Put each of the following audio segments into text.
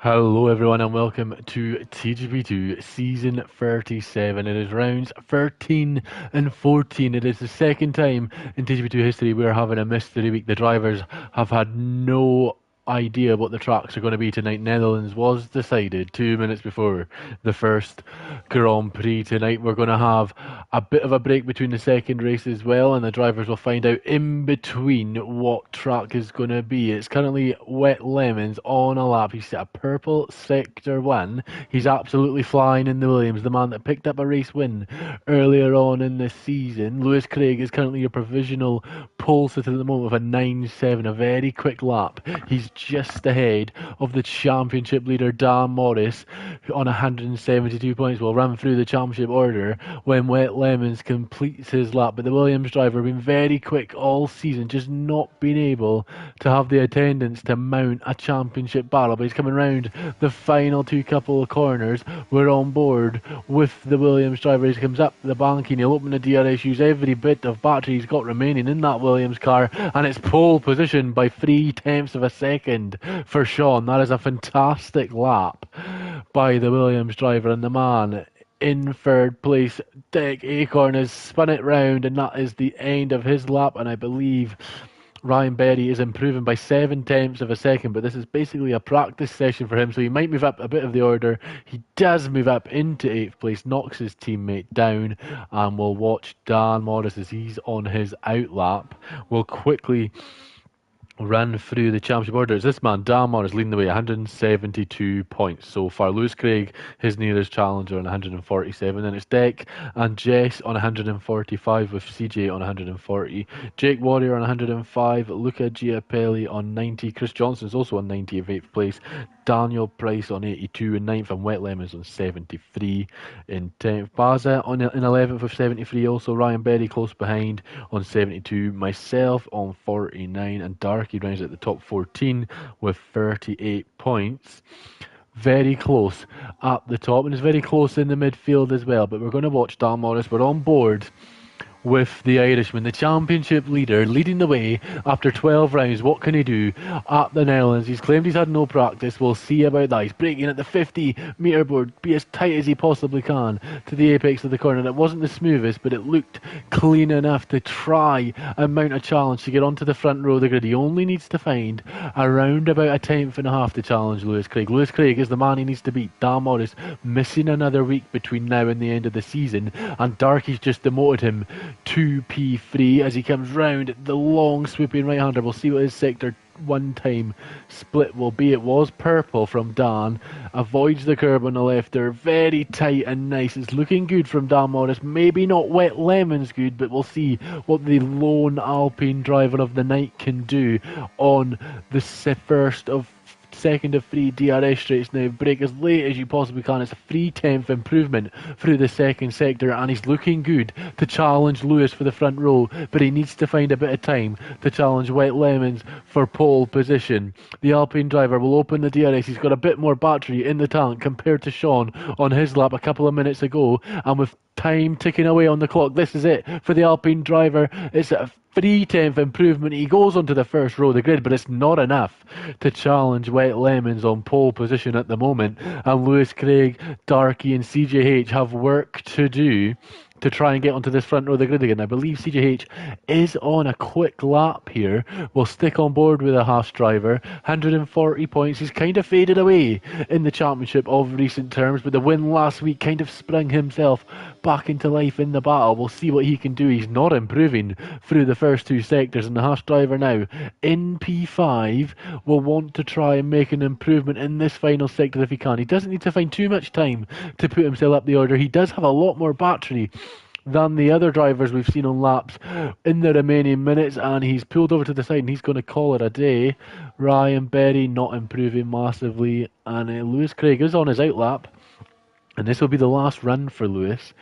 Hello everyone and welcome to TGP2 Season 37. It is rounds 13 and 14. It is the second time in TGP2 history we are having a mystery week. The drivers have had no idea what the tracks are going to be tonight. Netherlands was decided 2 minutes before the first Grand Prix. Tonight we're going to have a bit of a break between the second race as well, and the drivers will find out in between what track is going to be. It's currently Wet Lemons on a lap. He's at a purple sector 1. He's absolutely flying in the Williams, the man that picked up a race win earlier on in the season. Lewis Craig is currently your provisional pole sitter at the moment with a 9.7, a very quick lap. He's just ahead of the championship leader Dan Morris on 172 points. We'll run through the championship order when Wet Lemons completes his lap. But the Williams driver been very quick all season, just not been able to have the attendance to mount a championship battle. But he's coming round the final couple of corners. We're on board with the Williams driver. He comes up the bank and he'll open the DRS, use every bit of battery he's got remaining in that Williams car, and it's pole position by 3/10 of a second for Sean. That is a fantastic lap by the Williams driver, and the man in third place, Dick Acorn, has spun it round, and that is the end of his lap. And I believe Ryan Berry is improving by 7/10 of a second, but this is basically a practice session for him, so he might move up a bit of the order. He does move up into 8th place, knocks his teammate down, and we'll watch Dan Morris as he's on his out lap. We'll quickly run through the championship order. It's this man, Dan Morris, leading the way, 172 points so far. Lewis Craig, his nearest challenger, on 147. Then it's Deck and Jess on 145, with CJ on 140. Jake Warrior on 105. Luca Giapelli on 90. Chris Johnson's also on 90 of 8th place. Daniel Price on 82 in 9th, and Wet Lemons on 73 in 10th. Baza in 11th with 73 also. Ryan Berry close behind on 72. Myself on 49, and Darky rounds at the top 14 with 38 points. Very close at the top, and it's very close in the midfield as well. But we're going to watch Dan Morris. We're on board with the Irishman, the championship leader, leading the way after 12 rounds. What can he do at the Netherlands? He's claimed he's had no practice. We'll see about that. He's braking at the 50-metre board, be as tight as he possibly can to the apex of the corner. And it wasn't the smoothest, but it looked clean enough to try and mount a challenge to get onto the front row of the grid. He only needs to find around about a 10th and a half to challenge Lewis Craig. Lewis Craig is the man he needs to beat. Dan Morris missing another week between now and the end of the season, and Darky's just demoted him 2P3 as he comes round the long swooping right-hander. We'll see what his sector 1 time split will be. It was purple from Dan, avoids the curb on the left. They're very tight and nice. It's looking good from Dan Morris. Maybe not Wet Lemons good, but we'll see what the lone Alpine driver of the night can do on the second of 3 DRS straights now. Brake as late as you possibly can. It's a 3/10 improvement through the second sector, and he's looking good to challenge Lewis for the front row, but he needs to find a bit of time to challenge Wet Lemons for pole position. The Alpine driver will open the DRS. He's got a bit more battery in the tank compared to Sean on his lap a couple of minutes ago, and with time ticking away on the clock, this is it for the Alpine driver. It's a 3/10 improvement. He goes onto the first row of the grid, but it's not enough to challenge Wet Lemons on pole position at the moment. And Lewis Craig, Darky and CJH have work to do to try and get onto this front row of the grid again. I believe CJH is on a quick lap here. We'll stick on board with a Haas driver. 140 points. He's kind of faded away in the championship of recent terms, but the win last week kind of sprung himself back into life in the battle. We'll see what he can do. He's not improving through the first 2 sectors, and the Haas driver now in P5 will want to try and make an improvement in this final sector if he can. He doesn't need to find too much time to put himself up the order. He does have a lot more battery than the other drivers we've seen on laps in the remaining minutes, and he's pulled over to the side and he's going to call it a day. Ryan Berry not improving massively, and Lewis Craig is on his out lap, and this will be the last run for Lewis.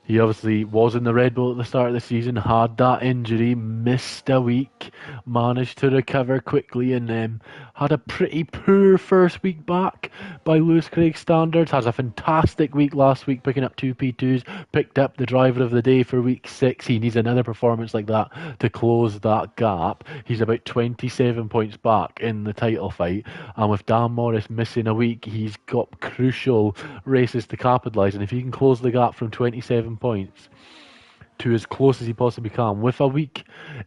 He obviously was in the Red Bull at the start of the season, had that injury, missed a week, managed to recover quickly, and had a pretty poor first week back by Lewis Craig standards. Has a fantastic week last week, picking up 2 P2s, picked up the driver of the day for week 6. He needs another performance like that to close that gap. He's about 27 points back in the title fight, and with Dan Morris missing a week, he's got crucial races to capitalise, and if he can close the gap from 27 points to as close as he possibly can, with a week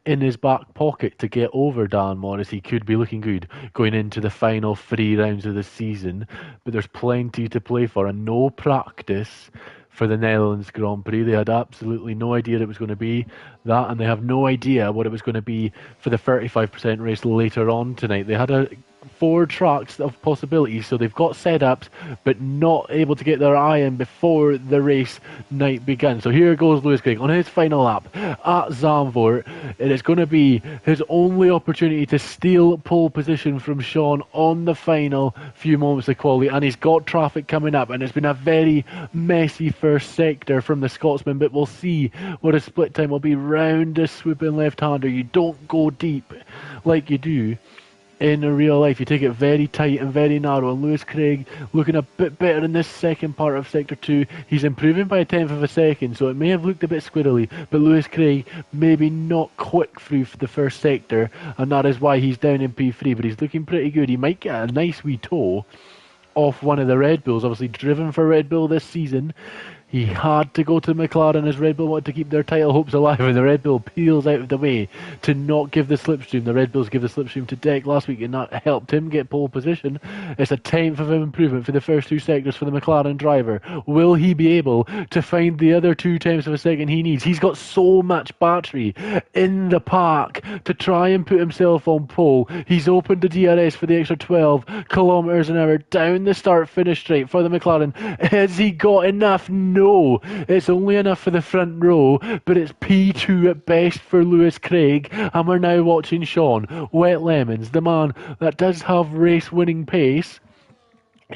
in his back pocket to get over Dan Morris, he could be looking good going into the final 3 rounds of the season. But there's plenty to play for, and no practice for the Netherlands Grand Prix. They had absolutely no idea it was going to be that, and they have no idea what it was going to be for the 35% race later on tonight. They had 4 tracks of possibilities, so they've got setups, but not able to get their eye in before the race night begins. So here goes Lewis Craig on his final lap at Zandvoort. It is going to be his only opportunity to steal pole position from Sean on the final few moments of quality, and he's got traffic coming up, and it's been a very messy first sector from the Scotsman, but we'll see what a split time will be round a swooping left-hander. You don't go deep like you do in real life. You take it very tight and very narrow, and Lewis Craig looking a bit better in this second part of Sector 2. He's improving by a tenth of a second, so it may have looked a bit squirrely, but Lewis Craig maybe not quick through for the first sector, and that is why he's down in P3, but he's looking pretty good. He might get a nice wee toe off one of the Red Bulls, obviously driven for Red Bull this season. He had to go to McLaren as Red Bull wanted to keep their title hopes alive, and the Red Bull peels out of the way to not give the slipstream. The Red Bulls give the slipstream to Deck last week, and that helped him get pole position. It's a tenth of an improvement for the first 2 sectors for the McLaren driver. Will he be able to find the other 2 tenths of a second he needs? He's got so much battery in the park to try and put himself on pole. He's opened the DRS for the extra 12 kilometers an hour down the start-finish straight for the McLaren. Has he got enough? No, it's only enough for the front row, but it's P2 at best for Lewis Craig, and we're now watching Sean Wet Lemons, the man that does have race-winning pace,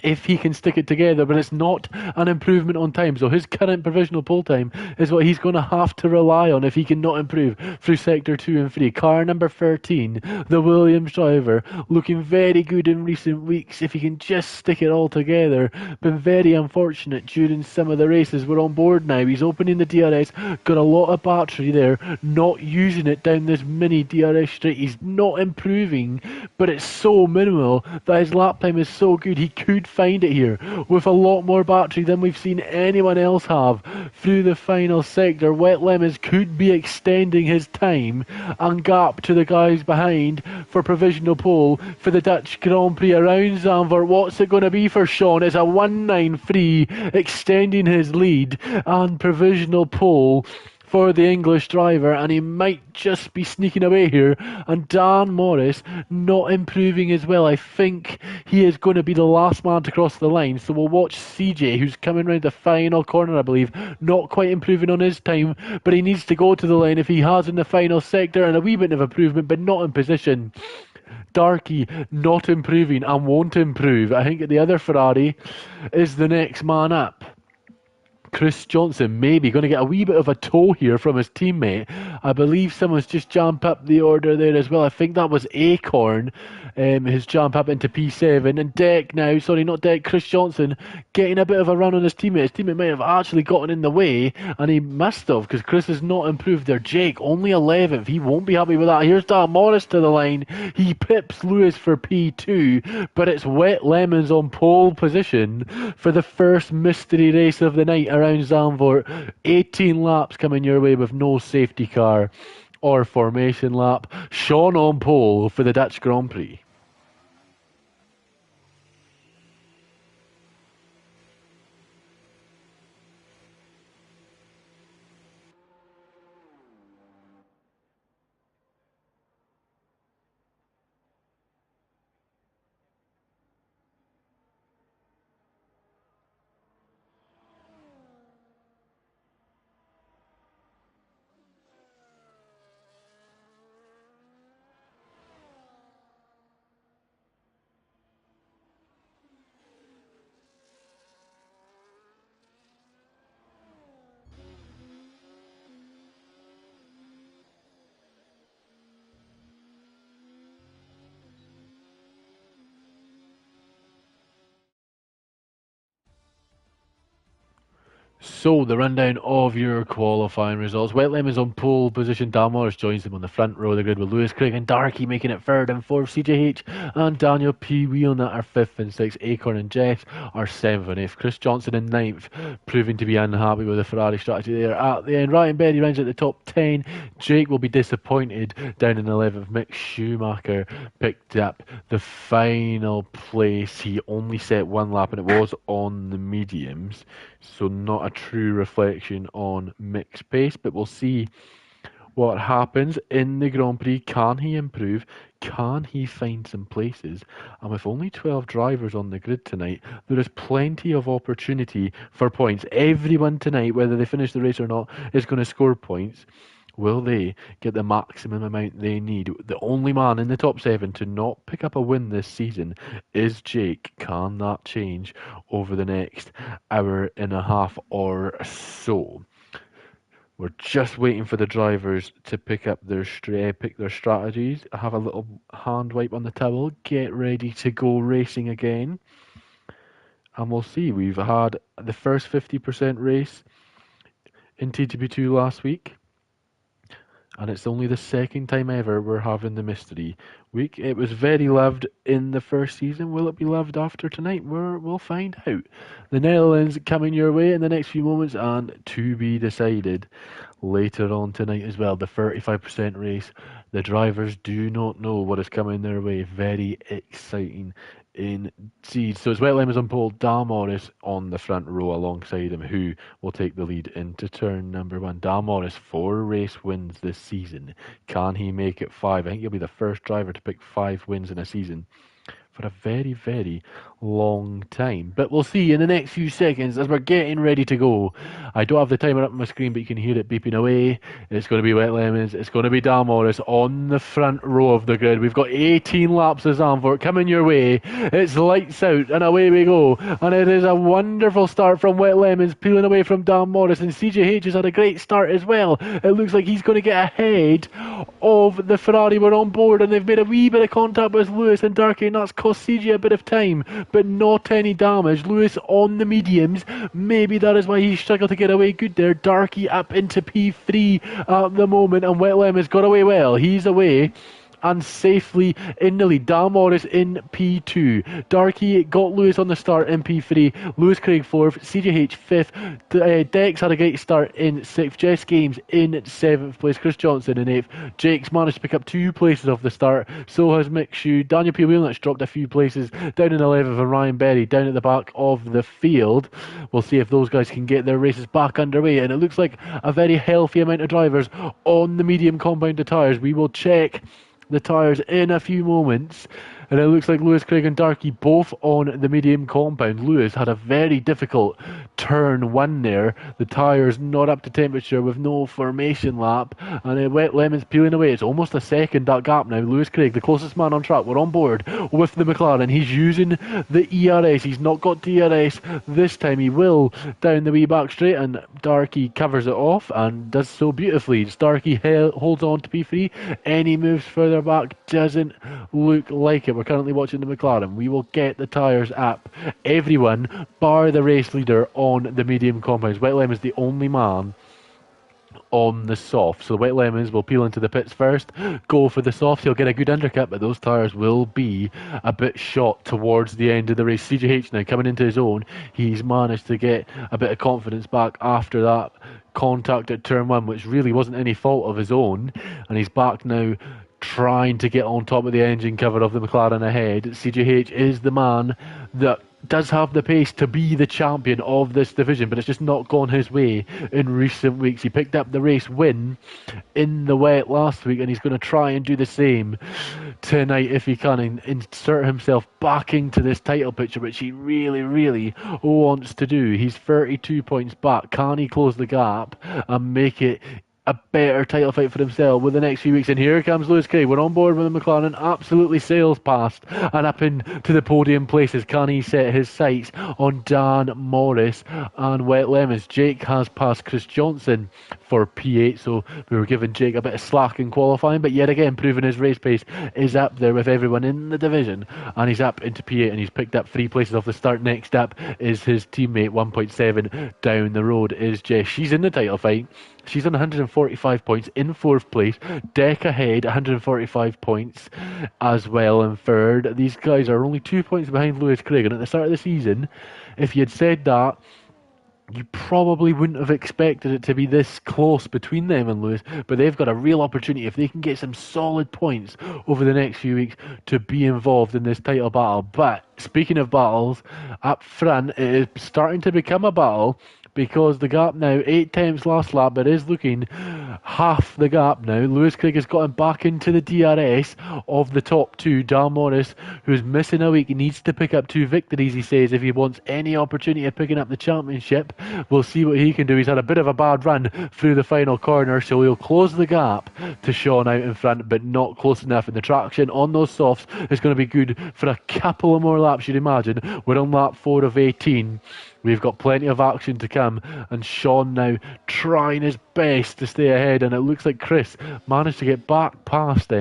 if he can stick it together, but it's not an improvement on time. So his current provisional pole time is what he's going to have to rely on if he cannot improve through Sector 2 and 3. Car number 13, the Williams driver, looking very good in recent weeks if he can just stick it all together. Been very unfortunate during some of the races. We're on board now. He's opening the DRS, got a lot of battery there, not using it down this mini DRS straight. He's not improving, but it's so minimal that his lap time is so good. He could find it here with a lot more battery than we've seen anyone else have through the final sector. Wet Lemons could be extending his time and gap to the guys behind for provisional pole for the Dutch Grand Prix around Zandvoort. What's it going to be for Sean? It's a 193, extending his lead and provisional pole for the English driver, and he might just be sneaking away here. And Dan Morris not improving as well. I think he is going to be the last man to cross the line, so we'll watch CJ, who's coming round the final corner, I believe, not quite improving on his time, but he needs to go to the line if he has in the final sector, and a wee bit of improvement, but not in position. Darky not improving and won't improve. I think the other Ferrari is the next man up. Chris Johnson maybe going to get a wee bit of a toe here from his teammate. I believe someone's just jumped up the order there as well. I think that was Acorn, his jump up into P7. And Deck now, sorry, not Deck, Chris Johnson getting a bit of a run on his teammate. His teammate might have actually gotten in the way, and he must have, because Chris has not improved there. Jake, only 11th. He won't be happy with that. Here's Dan Morris to the line. He pips Lewis for P2, but it's Wet Lemons on pole position for the first mystery race of the night around Zandvoort. 18 laps coming your way with no safety car or formation lap. Sean on pole for the Dutch Grand Prix. So, the rundown of your qualifying results. Wet Lemons on pole position. Dan Morris joins them on the front row of the grid with Lewis Craig and Darky making it third and fourth. CJH and Daniel P. Whelan are fifth and sixth. Acorn and Jess are seventh and eighth. Chris Johnson in ninth, proving to be unhappy with the Ferrari strategy there at the end. Ryan Berry rounds at the top 10. Jake will be disappointed down in 11th. Mick Schumacher picked up the final place. He only set one lap and it was on the mediums. So not a true reflection on Mick's pace, but we'll see what happens in the Grand Prix. Can he improve? Can he find some places? And with only 12 drivers on the grid tonight, there is plenty of opportunity for points. Everyone tonight, whether they finish the race or not, is going to score points. Will they get the maximum amount they need? The only man in the top 7 to not pick up a win this season is Jake. Can that change over the next hour and a half or so? We're just waiting for the drivers to pick their strategies, have a little hand wipe on the towel, get ready to go racing again. And we'll see. We've had the first 50% race in TGP2 last week. And it's only the second time ever we're having the mystery week. It was very loved in the first season. Will it be loved after tonight? We'll find out. The Netherlands coming your way in the next few moments, and to be decided later on tonight as well. The 35% race. The drivers do not know what is coming their way. Very exciting indeed. So it's Wet Lemons on pole, Dan Morris on the front row alongside him, who will take the lead into turn number 1. Dan Morris, 4 race wins this season. Can he make it 5? I think he'll be the first driver to pick 5 wins in a season for a very, very long time. But we'll see in the next few seconds as we're getting ready to go. I don't have the timer up on my screen, but you can hear it beeping away. It's going to be Wet Lemons. It's going to be Dan Morris on the front row of the grid. We've got 18 laps of Zandvoort coming your way. It's lights out and away we go. And it is a wonderful start from Wet Lemons, peeling away from Dan Morris. And CJH has had a great start as well. It looks like he's going to get ahead of the Ferrari. We're on board and they've made a wee bit of contact with Lewis and Darky, and that's cost CJ a bit of time, but not any damage. Lewis on the mediums. Maybe that is why he struggled to get away good there. Darky up into P3 at the moment, and Wet Lemons got away well. He's away and safely in the lead. Dan Morris in P2. Darky got Lewis on the start in P3. Lewis Craig 4th. CJH 5th. Dex had a great start in 6th. Jess Games in 7th place. Chris Johnson in 8th. Jake's managed to pick up 2 places off the start. So has Mick Shue. Daniel P. Whelan dropped a few places down in 11th, and Ryan Berry down at the back of the field. We'll see if those guys can get their races back underway, and it looks like a very healthy amount of drivers on the medium compounded tyres. We will check the tyres in a few moments, and it looks like Lewis Craig and Darky both on the medium compound. Lewis had a very difficult turn 1 there. The tyres not up to temperature with no formation lap, and Wet Lemons peeling away. It's almost a second that gap now. Lewis Craig, the closest man on track. We're on board with the McLaren. He's using the ERS. He's not got DRS this time. He will down the wee back straight, and Darky covers it off and does so beautifully. Darky holds on to P3. Any moves further back doesn't look like it. We're currently watching the McLaren. We will get the tyres up. Everyone, bar the race leader, on the medium compounds. Wet Lemon's the only man on the soft. So the Wet Lemons will peel into the pits first, go for the soft. He'll get a good undercut, but those tyres will be a bit shot towards the end of the race. CJH now coming into his own. He's managed to get a bit of confidence back after that contact at turn 1, which really wasn't any fault of his own. And he's back now, trying to get on top of the engine cover of the McLaren ahead. CJH is the man that does have the pace to be the champion of this division, but it's just not gone his way in recent weeks. He picked up the race win in the wet last week, and he's going to try and do the same tonight if he can, and insert himself back into this title picture, which he really, really wants to do. He's 32 points back. Can he close the gap and make it a better title fight for himself with the next few weeks. And here comes Lewis Craig. We're on board with the McLaren. Absolutely sails past and up into the podium places. Can he set his sights on Dan Morris and Wet Lemons? Jake has passed Chris Johnson for P8, so we were giving Jake a bit of slack in qualifying, but yet again proving his race pace is up there with everyone in the division, and he's up into P8 and he's picked up 3 places off the start. Next up is his teammate 1.7 down the road is Jess. She's in the title fight. She's on 145 points in 4th place. Deck ahead, 145 points as well in 3rd. These guys are only 2 points behind Lewis Craig, and at the start of the season, if you had said that, you probably wouldn't have expected it to be this close between them and Lewis, but they've got a real opportunity if they can get some solid points over the next few weeks to be involved in this title battle. But speaking of battles, up front it is starting to become a battle, because the gap now, 8 tenths last lap, it is looking half the gap now. Lewis Craig has gotten back into the DRS of the top 2. Dan Morris, who's missing a week, he needs to pick up 2 victories, he says, if he wants any opportunity of picking up the championship. We'll see what he can do. He's had a bit of a bad run through the final corner, so he'll close the gap to Sean out in front, but not close enough. And the traction on those softs is going to be good for a couple of more laps, you'd imagine. We're on lap 4 of 18. We've got plenty of action to come, and Sean now trying his best to stay ahead, and it looks like Chris managed to get back past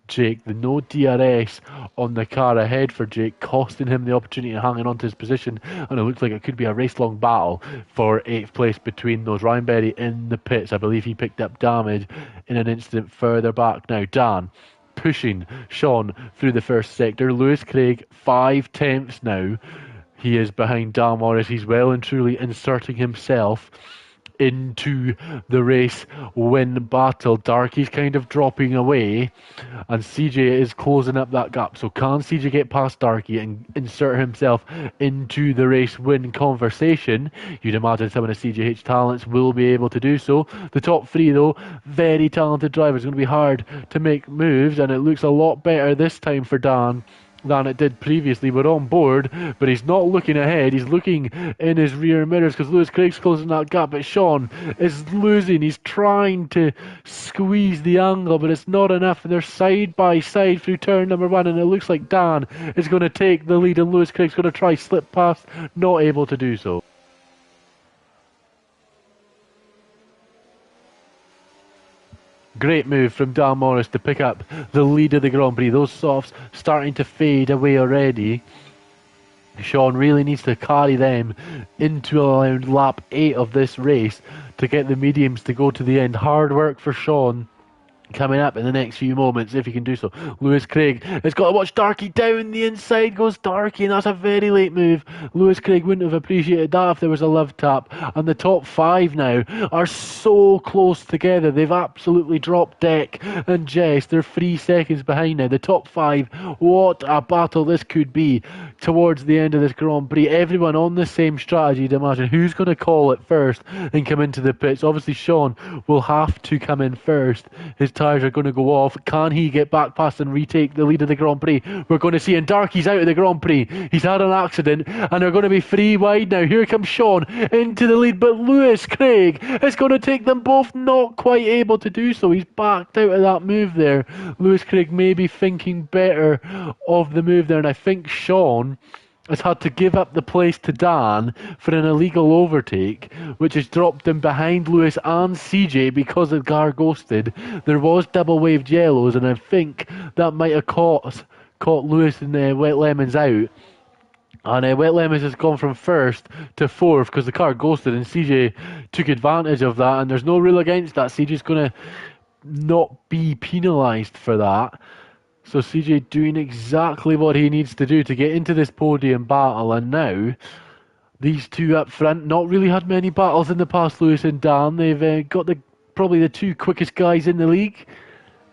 Jake. The no DRS on the car ahead for Jake, costing him the opportunity of hanging on to his position, and it looks like it could be a race-long battle for 8th place between those. Ryan Berry in the pits. I believe he picked up damage in an incident further back. Now, Dan pushing Sean through the first sector. Lewis Craig, 5 tenths now. He is behind Dan Morris. He's well and truly inserting himself into the race win battle. Darky's kind of dropping away, and CJ is closing up that gap. So can CJ get past Darky and insert himself into the race win conversation? You'd imagine some of the CJH talents will be able to do so. The top 3, though, very talented drivers. Going to be hard to make moves, and it looks a lot better this time for Dan than it did previously. We're on board, but he's not looking ahead. He's looking in his rear mirrors because Lewis Craig's closing that gap, but Sean is losing. He's trying to squeeze the angle, but it's not enough. They're side by side through turn number 1, and it looks like Dan is going to take the lead, and Lewis Craig's going to try slip past, not able to do so. Great move from Dan Morris to pick up the lead of the Grand Prix. Those softs starting to fade away already. Sean really needs to carry them into around lap 8 of this race to get the mediums to go to the end. Hard work for Sean coming up in the next few moments, if he can do so. Lewis Craig has got to watch Darky. Down the inside goes Darky, and that's a very late move. Lewis Craig wouldn't have appreciated that if there was a love tap. And the top 5 now are so close together. They've absolutely dropped Deck and Jess. They're 3 seconds behind now. The top 5, what a battle this could be towards the end of this Grand Prix. Everyone on the same strategy to imagine who's going to call it first and come into the pits. Obviously Sean will have to come in first. His tyres are going to go off. Can he get back past and retake the lead of the Grand Prix? We're going to see, and Darky's out of the Grand Prix. He's had an accident, and they're going to be 3 wide now. Here comes Sean into the lead, but Lewis Craig is going to take them both, not quite able to do so. He's backed out of that move there. Lewis Craig may be thinking better of the move there, and I think Sean has had to give up the place to Dan for an illegal overtake, which has dropped him behind Lewis and CJ because the car ghosted. There was double waved yellows, and I think that might have caught Lewis and Wet Lemons out. And Wet Lemons has gone from 1st to 4th because the car ghosted, and CJ took advantage of that, and there's no rule against that. CJ's going to not be penalised for that. So CJ doing exactly what he needs to do to get into this podium battle, and now these 2 up front, not really had many battles in the past, Lewis and Dan. They've got probably the 2 quickest guys in the league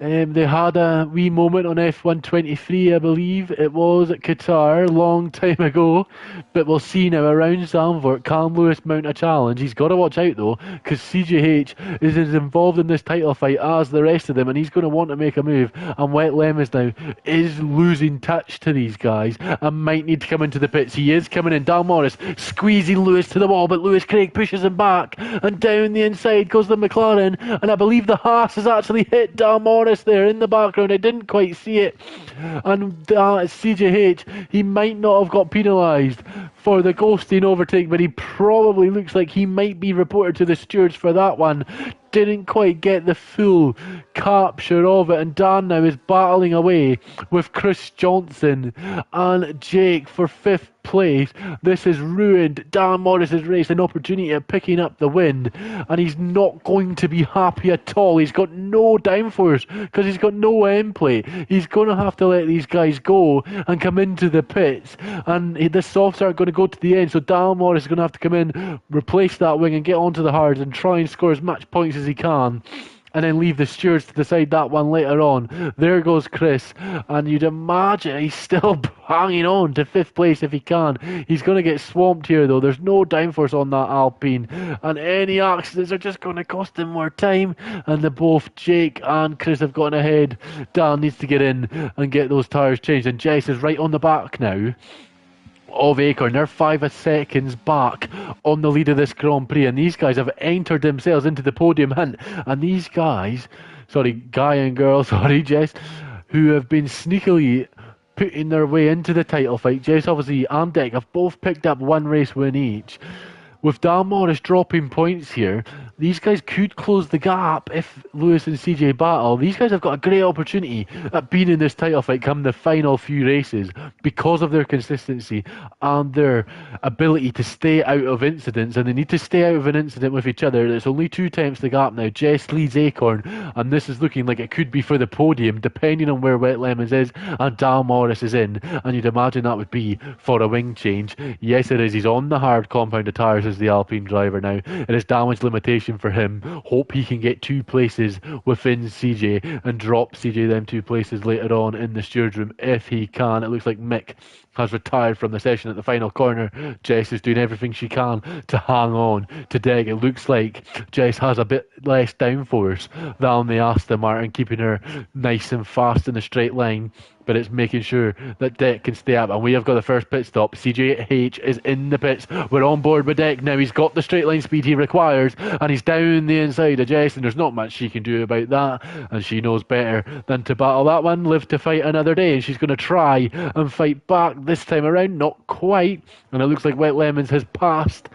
They had a wee moment on F123, I believe it was, at Qatar, long time ago. But we'll see now around Zandvoort, can Lewis mount a challenge? He's got to watch out though, because CJH is as involved in this title fight as the rest of them, and he's going to want to make a move. And Wet Lemons now is losing touch to these guys and might need to come into the pits. He is coming in. Dan Morris squeezing Lewis to the wall, but Lewis Craig pushes him back, and down the inside goes the McLaren, and I believe the Haas has actually hit Dan Morris there in the background. I didn't quite see it. And CJH, he might not have got penalised for the ghosting overtake, but he probably looks like he might be reported to the stewards for that one. Didn't quite get the full capture of it, and Dan now is battling away with Chris Johnson and Jake for 5th place. This has ruined Dan Morris's race, an opportunity at picking up the win, and he's not going to be happy at all. He's got no downforce because he's got no end plate. He's going to have to let these guys go and come into the pits, and the softs aren't going to go to the end, so Dan Morris is going to have to come in, replace that wing and get onto the hards and try and score as much points as he can, and then leave the stewards to decide that one later on. There goes Chris, and you'd imagine he's still hanging on to 5th place if he can. He's going to get swamped here though. There's no downforce on that Alpine, and any accidents are just going to cost him more time, and both Jake and Chris have gotten ahead. Dan needs to get in and get those tyres changed, and Jess is right on the back now of Acorn. They're 5 seconds back on the lead of this Grand Prix, and these guys have entered themselves into the podium hunt. And these guys, guy and girl, Jess, who have been sneakily putting their way into the title fight. Jess, obviously, and Deck have both picked up 1 race win each. With Dan Morris dropping points here, these guys could close the gap if Lewis and CJ battle. These guys have got a great opportunity at being in this title fight come the final few races because of their consistency and their ability to stay out of incidents, and they need to stay out of an incident with each other. It's only 2 times the gap now. Jess leads Acorn, and this is looking like it could be for the podium depending on where Wet Lemons is and Dan Morris is in, and you'd imagine that would be for a wing change. Yes, it is. He's on the hard compound of tyres as the Alpine driver now. It is damage limitation for him. Hope he can get 2 places within CJ and drop CJ them 2 places later on in the stewards room if he can. It looks like Mick has retired from the session at the final corner. Jess is doing everything she can to hang on to Deg. It looks like Jess has a bit less downforce than the Aston Martin, keeping her nice and fast in a straight line, but it's making sure that Deck can stay up. And we have got the first pit stop. CJH is in the pits. We're on board with Deck now. He's got the straight line speed he requires, and he's down the inside of Jess, and there's not much she can do about that, and she knows better than to battle that one. Live to fight another day, and she's going to try and fight back this time around. Not quite, and it looks like Wet Lemons has passed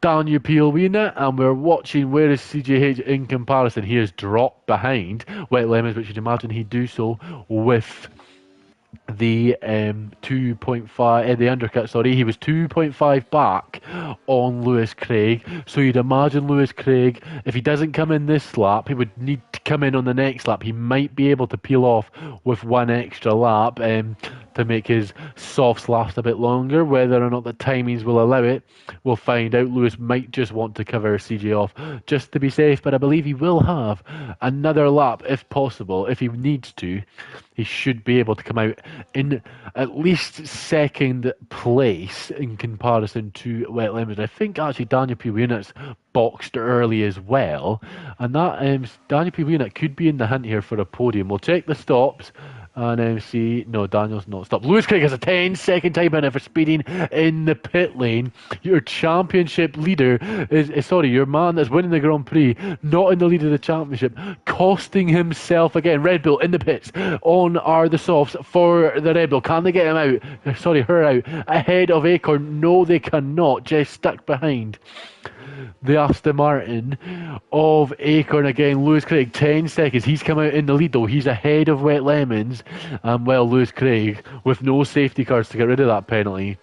Daniel Pielwina, and we're watching where is CJH in comparison. He has dropped behind Wet Lemons, which you'd imagine he'd do so with the 2.5 the undercut. He was 2.5 back on Lewis Craig, so you'd imagine Lewis Craig, if he doesn't come in this lap, he would need to come in on the next lap. He might be able to peel off with 1 extra lap to make his softs last a bit longer. Whether or not the timings will allow it, we'll find out. Lewis might just want to cover CJ off just to be safe, but I believe he will have another lap if possible. If he needs to, he should be able to come out in at least 2nd place in comparison to Wet Lemons. I think actually Daniel Pielwina's boxed early as well, and that Daniel Pielwina could be in the hunt here for a podium. We'll check the stops and see. No, Daniel's not stopped. Lewis Craig has a 10-second time limit for speeding in the pit lane. Your championship leader is your man that's winning the Grand Prix, not in the lead of the championship, costing himself again. Red Bull in the pits. On are the softs for the Red Bull. Can they get him out? Her out ahead of Acorn? No, they cannot. Just stuck behind the Aston Martin of Acorn again. Lewis Craig, 10 seconds. He's come out in the lead though. He's ahead of Wet Lemons. Lewis Craig, with no safety cars to get rid of that penalty,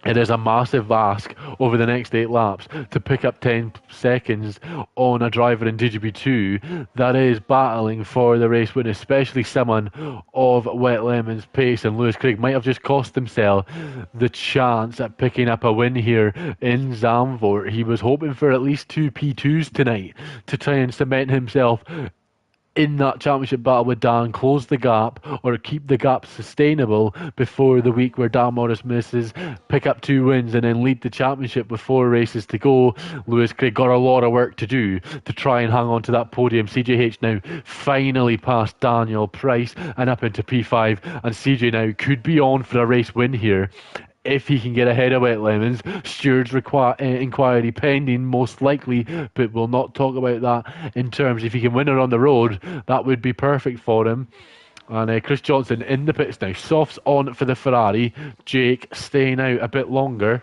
it is a massive ask over the next 8 laps to pick up 10 seconds on a driver in DGB2 that is battling for the race win, especially someone of Wet Lemon's pace. And Lewis Craig might have just cost himself the chance at picking up a win here in Zandvoort. He was hoping for at least 2 P2s tonight to try and cement himself in that championship battle with Dan, close the gap or keep the gap sustainable before the week where Dan Morris misses, pick up 2 wins and then lead the championship with 4 races to go. Lewis Craig got a lot of work to do to try and hang on to that podium. CJH now finally past Daniel Price and up into P5, and CJ now could be on for a race win here if he can get ahead of Wet Lemons. Steward's inquiry pending, most likely, but we'll not talk about that in terms. If he can win her on the road, that would be perfect for him. And Chris Johnson in the pits now. Softs on for the Ferrari. Jake staying out a bit longer.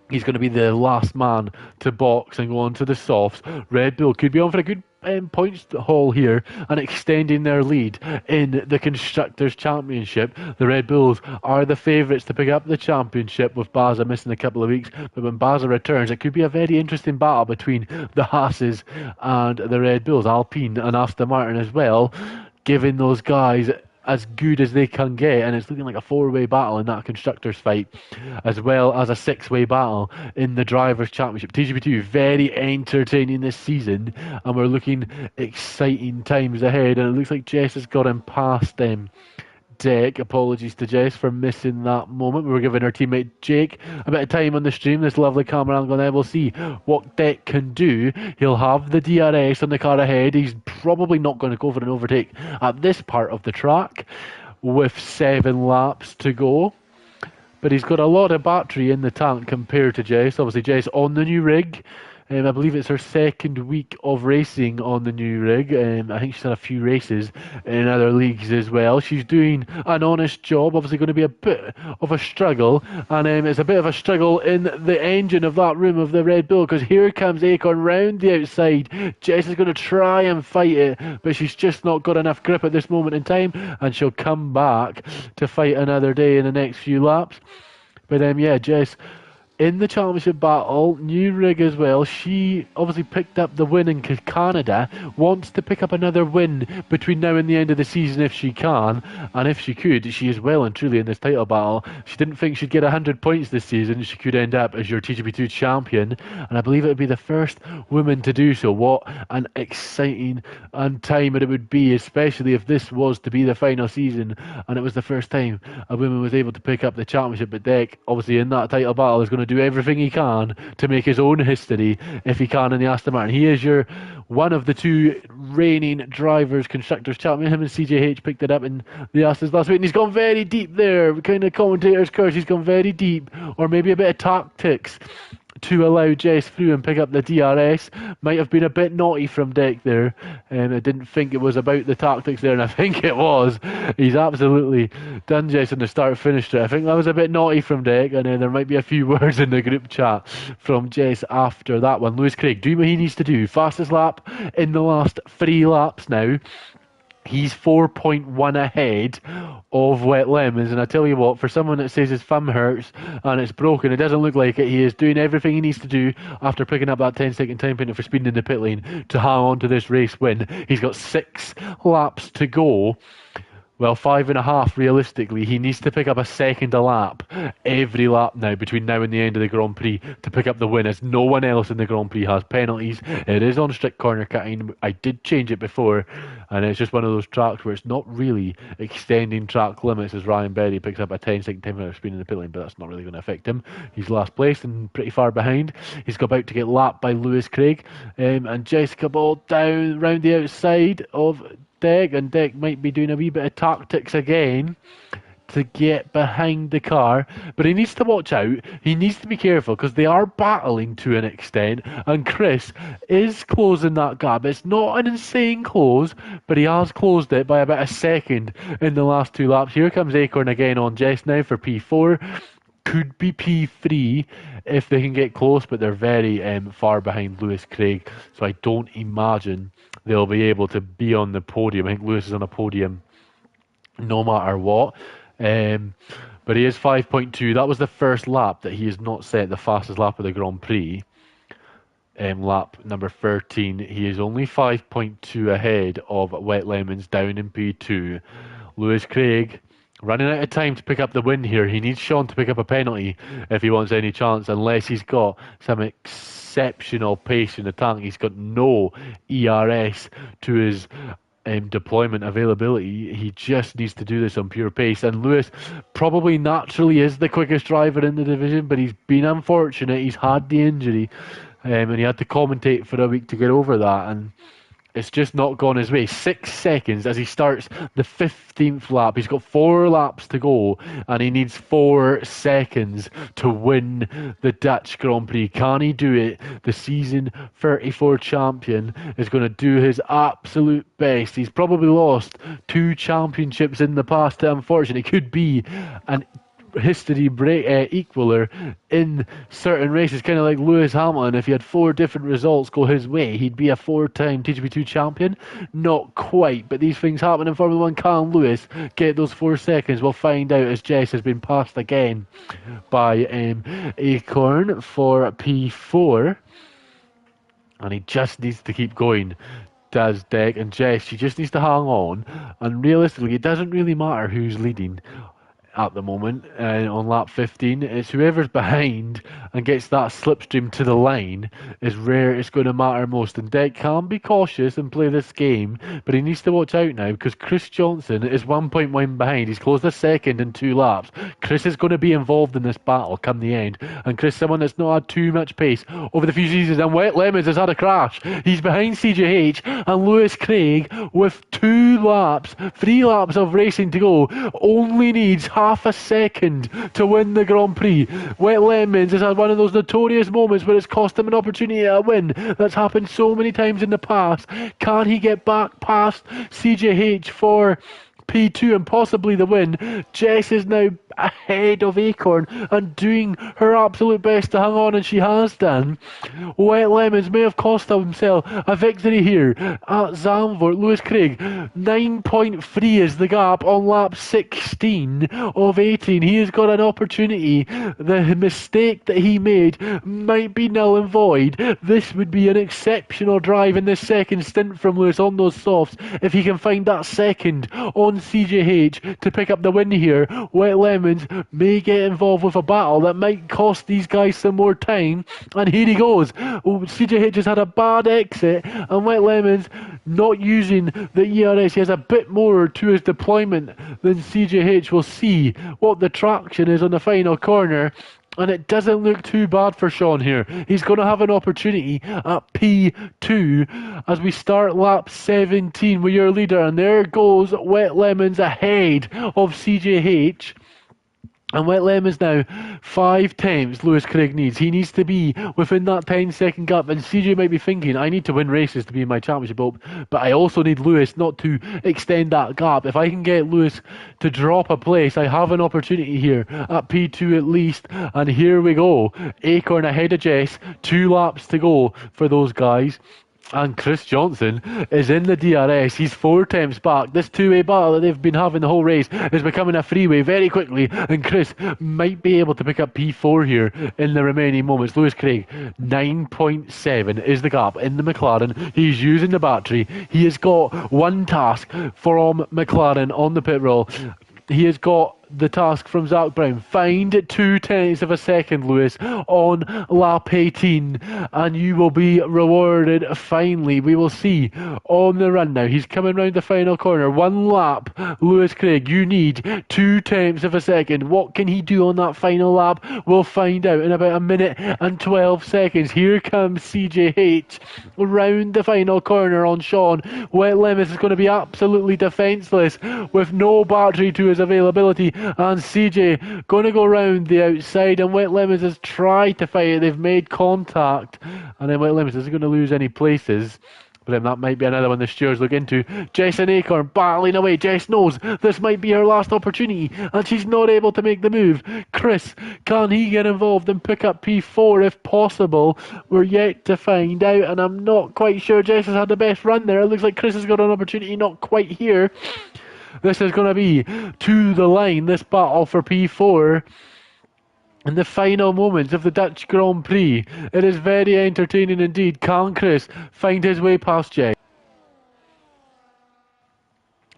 He's going to be the last man to box and go on to the softs. Red Bull could be on for a good points haul here and extending their lead in the Constructors' Championship. The Red Bulls are the favourites to pick up the championship, with Baza missing a couple of weeks. But when Baza returns, it could be a very interesting battle between the Haas's and the Red Bulls. Alpine and Aston Martin as well, giving those guys as good as they can get, and it's looking like a 4-way battle in that constructors fight, as well as a 6-way battle in the Drivers' Championship. TGP2 very entertaining this season, and we're looking exciting times ahead, and it looks like Jess has got him past them. Deck, apologies to Jess for missing that moment. We were giving our teammate Jake a bit of time on the stream, this lovely camera angle, and we'll see what Deck can do. He'll have the DRS on the car ahead. He's probably not going to go for an overtake at this part of the track with 7 laps to go, but he's got a lot of battery in the tank compared to Jess. Obviously Jess on the new rig. I believe it's her 2nd week of racing on the new rig. I think she's had a few races in other leagues as well. She's doing an honest job. Obviously going to be a bit of a struggle. And it's a bit of a struggle in the engine of that room of the Red Bull, because here comes Acorn round the outside. Jess is going to try and fight it, but she's just not got enough grip at this moment in time. And she'll come back to fight another day in the next few laps. But yeah, Jess in the championship battle, new rig as well. She obviously picked up the win in Canada, wants to pick up another win between now and the end of the season if she can, and if she could, she is well and truly in this title battle. She didn't think she'd get 100 points this season. She could end up as your TGP2 champion, and I believe it would be the first woman to do so. What an exciting time it would be, especially if this was to be the final season and it was the first time a woman was able to pick up the championship. But Deck, obviously in that title battle, is going to do everything he can to make his own history if he can in the Aston Martin. He is your one of the 2 reigning Drivers' Constructors champion. Him and CJH picked it up in the Astons last week, and he's gone very deep there. Kind of commentator's curse, he's gone very deep, or maybe a bit of tactics to allow Jess through and pick up the DRS. Might have been a bit naughty from Deck there. I didn't think it was about the tactics there, and I think it was. He's absolutely done Jess in the start-finish there. I think that was a bit naughty from Deck, and there might be a few words in the group chat from Jess after that one. Lewis Craig doing what he needs to do. Fastest lap in the last 3 laps now. He's 4.1 ahead of Wet Lemons, and I tell you what, for someone that says his thumb hurts and it's broken, it doesn't look like it. He is doing everything he needs to do after picking up that 10-second time penalty for speeding in the pit lane to hang on to this race win. He's got 6 laps to go. Well, 5.5 realistically. He needs to pick up a second a lap every lap now between now and the end of the Grand Prix to pick up the win, as no one else in the Grand Prix has penalties. It is on strict corner cutting. I did change it before, and it's just one of those tracks where it's not really extending track limits, as Ryan Berry picks up a 10-second time for speed in the pit lane, but that's not really going to affect him. He's last place and pretty far behind. He's about to get lapped by Lewis Craig, and Jessica Ball down round the outside of Deck, and Deck might be doing a wee bit of tactics again to get behind the car, but he needs to watch out. He needs to be careful, because they are battling to an extent, and Chris is closing that gap. It's not an insane close, but he has closed it by about a second in the last 2 laps. Here comes Acorn again on Jess now for P4. Could be P3 if they can get close, but they're very far behind Lewis Craig, so I don't imagine they'll be able to be on the podium. I think Lewis is on a podium no matter what. But he is 5.2. That was the first lap that he has not set the fastest lap of the Grand Prix. Lap number 13. He is only 5.2 ahead of Wet Lemons down in P2. Lewis Craig running out of time to pick up the win here. He needs Sean to pick up a penalty if he wants any chance, unless he's got some exceptional pace in the tank. He's got no ERS to his deployment availability. He just needs to do this on pure pace. And Lewis probably naturally is the quickest driver in the division, but he's been unfortunate. He's had the injury, and he had to commentate for a week to get over that. And it's just not gone his way. 6 seconds as he starts the 15th lap. He's got 4 laps to go, and he needs 4 seconds to win the Dutch Grand Prix. Can he do it? The season 34 champion is going to do his absolute best. He's probably lost 2 championships in the past. Unfortunately, it could be an history equaler in certain races, kind of like Lewis Hamilton. If he had 4 different results go his way, he'd be a 4-time TGP2 champion. Not quite, but these things happen in Formula 1. Can Lewis get those 4 seconds? We'll find out as Jess has been passed again by Acorn for P4, and he just needs to keep going. Does Deck and Jess, she just needs to hang on, and realistically it doesn't really matter who's leading at the moment on lap 15. It's whoever's behind and gets that slipstream to the line is where it's going to matter most. And Deck can be cautious and play this game, but he needs to watch out now because Chris Johnson is 1.1 behind. He's closed a second in 2 laps. Chris is going to be involved in this battle come the end, and Chris, someone that's not had too much pace over the few seasons, and Wet Lemons has had a crash. He's behind CJH and Lewis Craig with 3 laps of racing to go. Only needs half a second to win the Grand Prix. Wet Lemons has had one of those notorious moments where it's cost him an opportunity to win. That's happened so many times in the past. Can he get back past CJH for P2 and possibly the win? Jess is now ahead of Acorn and doing her absolute best to hang on, and she has done. Wet Lemons may have cost himself a victory here at Zandvoort. Lewis Craig, 9.3 is the gap on lap 16 of 18. He has got an opportunity. The mistake that he made might be null and void. This would be an exceptional drive in this second stint from Lewis on those softs if he can find that second on CJH to pick up the win here. Wet Lemons may get involved with a battle that might cost these guys some more time, and here he goes. CJH has had a bad exit, and Wet Lemons not using the ERS. He has a bit more to his deployment than CJH. We'll see what the traction is on the final corner, and it doesn't look too bad for Sean here. He's going to have an opportunity at P2 as we start lap 17 with your leader, and there goes Wet Lemons ahead of CJH. And Wet Lemons now 5 times Lewis Craig needs. He needs to be within that 10-second gap. And CJ might be thinking, I need to win races to be in my championship hope, but I also need Lewis not to extend that gap. If I can get Lewis to drop a place, I have an opportunity here at P2 at least. And here we go. Acorn ahead of Jess. 2 laps to go for those guys. And Chris Johnson is in the DRS. He's 4 attempts back. This 2-way battle that they've been having the whole race is becoming a freeway very quickly, and Chris might be able to pick up P4 here in the remaining moments. Lewis Craig, 9.7 is the gap in the McLaren. He's using the battery. He has got one task from McLaren on the pit roll. He has got the task from Zak Brown. Find 0.2 of a second, Lewis, on lap 18, and you will be rewarded finally. We will see on the run now. He's coming round the final corner. 1 lap, Lewis Craig. You need 0.2 of a second. What can he do on that final lap? We'll find out in about 1 minute and 12 seconds. Here comes CJH round the final corner on Sean. Wet Lemons is going to be absolutely defenceless with no battery to his availability. And CJ going to go round the outside, and Wet Lemons has tried to fight it. They've made contact, and then Wet Lemons isn't going to lose any places. But then that might be another one the stewards look into. Jess and Acorn battling away. Jess knows this might be her last opportunity, and she's not able to make the move. Chris, can he get involved and pick up P4 if possible? We're yet to find out, and I'm not quite sure. Jess has had the best run there. It looks like Chris has got an opportunity, not quite here. This is going to be to the line, this battle for P4 in the final moments of the Dutch Grand Prix. It is very entertaining indeed. Can Chris find his way past Jess?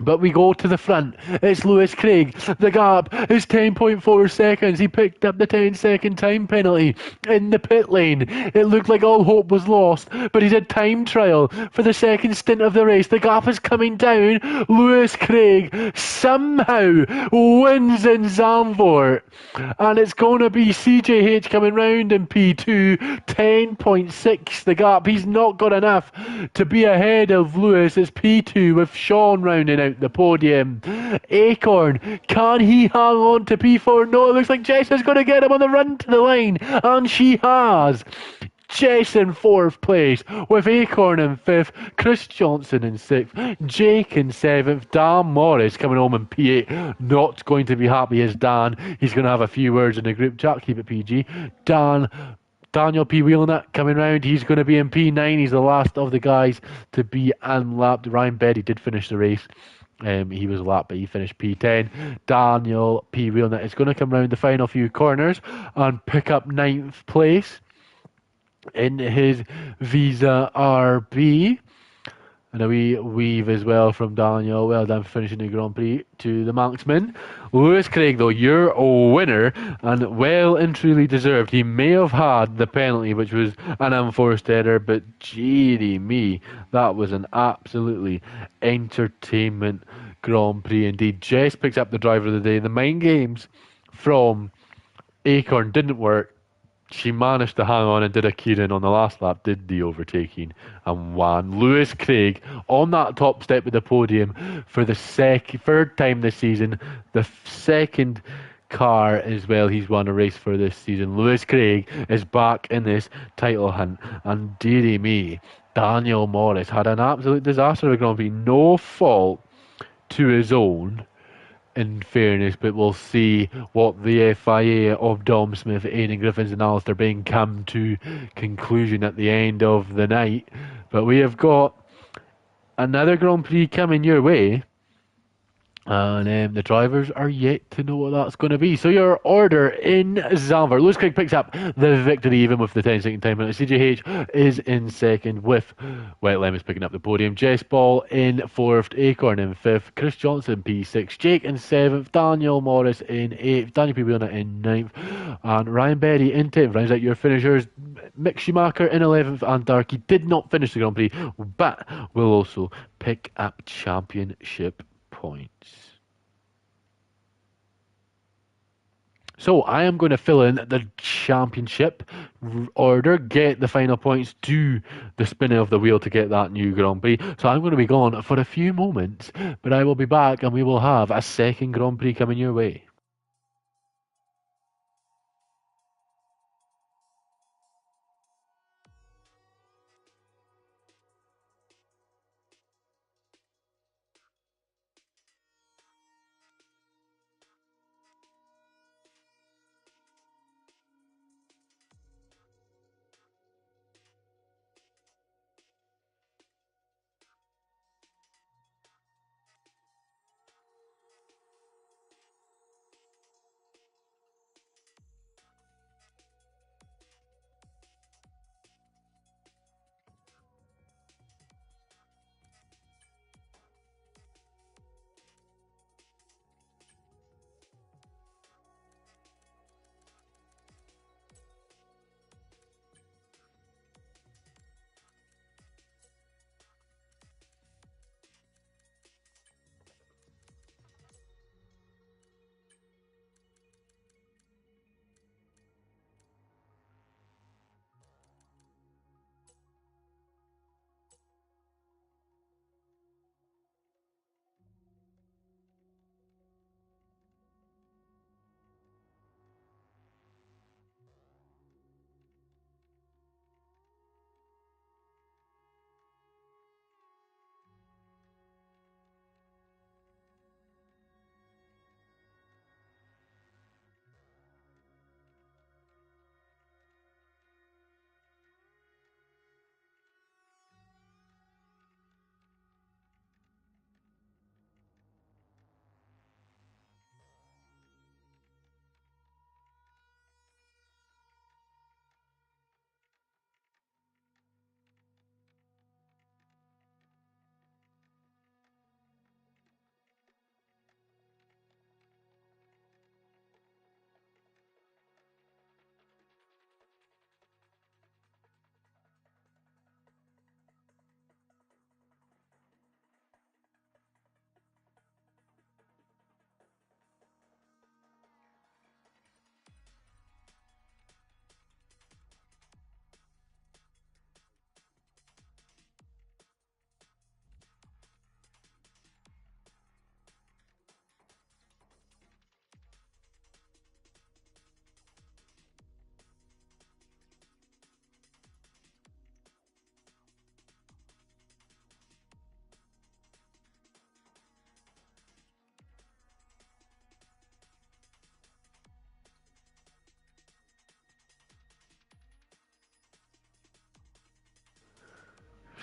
But we go to the front. It's Lewis Craig. The gap is 10.4 seconds. He picked up the 10-second time penalty in the pit lane. It looked like all hope was lost, but he's a time trial for the second stint of the race. The gap is coming down. Lewis Craig somehow wins in Zandvoort. And it's going to be CJH coming round in P2. 10.6 the gap. He's not got enough to be ahead of Lewis. It's P2 with Sean rounding out the podium. Acorn, can he hang on to P4? No, it looks like Jess is going to get him on the run to the line, and she has. Jess in 4th place, with Acorn in 5th, Chris Johnson in 6th, Jake in 7th, Dan Morris coming home in P8. Not going to be happy as Dan. He's going to have a few words in the group chat, keep it PG. Daniel P. Wheelnut coming round. He's going to be in P9. He's the last of the guys to be unlapped. Ryan Betty did finish the race. He was lapped, but he finished P10. Daniel P. Wheelnut is going to come round the final few corners and pick up 9th place in his Visa RB. And a wee weave as well from Daniel. Well done for finishing the Grand Prix to the Manxman. Lewis Craig, though, you're a winner and well and truly deserved. He may have had the penalty, which was an unforced error, but gee me, that was an absolutely entertainment Grand Prix indeed. Jess picks up the driver of the day. The mind games from Acorn didn't work. She managed to hang on and did a Kieran on the last lap, did the overtaking and won. Lewis Craig on that top step of the podium for the third time this season. The second car as well he's won a race for this season. Lewis Craig is back in this title hunt, and dearie me, Daniel Morris had an absolute disaster of a Grand Prix. No fault to his own, in fairness, but we'll see what the FIA of Dom Smith, Aidan Griffiths and Alistair Bain come to conclusion at the end of the night. But we have got another Grand Prix coming your way, and the drivers are yet to know what that's going to be. So your order in Zandvoort. Lewis Craig picks up the victory even with the 10-second time penalty. CJH is in second with Wet Lemons picking up the podium. Jess Ball in 4th, Acorn in 5th, Chris Johnson P6, Jake in 7th, Daniel Morris in 8th, Daniel P. Wheelnut in 9th, and Ryan Berry in 10th. Rounds out your finishers. Mick Schumacher in 11th, and Darky did not finish the Grand Prix, but will also pick up championship points. So I am going to fill in the championship order, get the final points, do the spinning of the wheel to get that new Grand Prix. So I'm going to be gone for a few moments, but I will be back and we will have a second Grand Prix coming your way.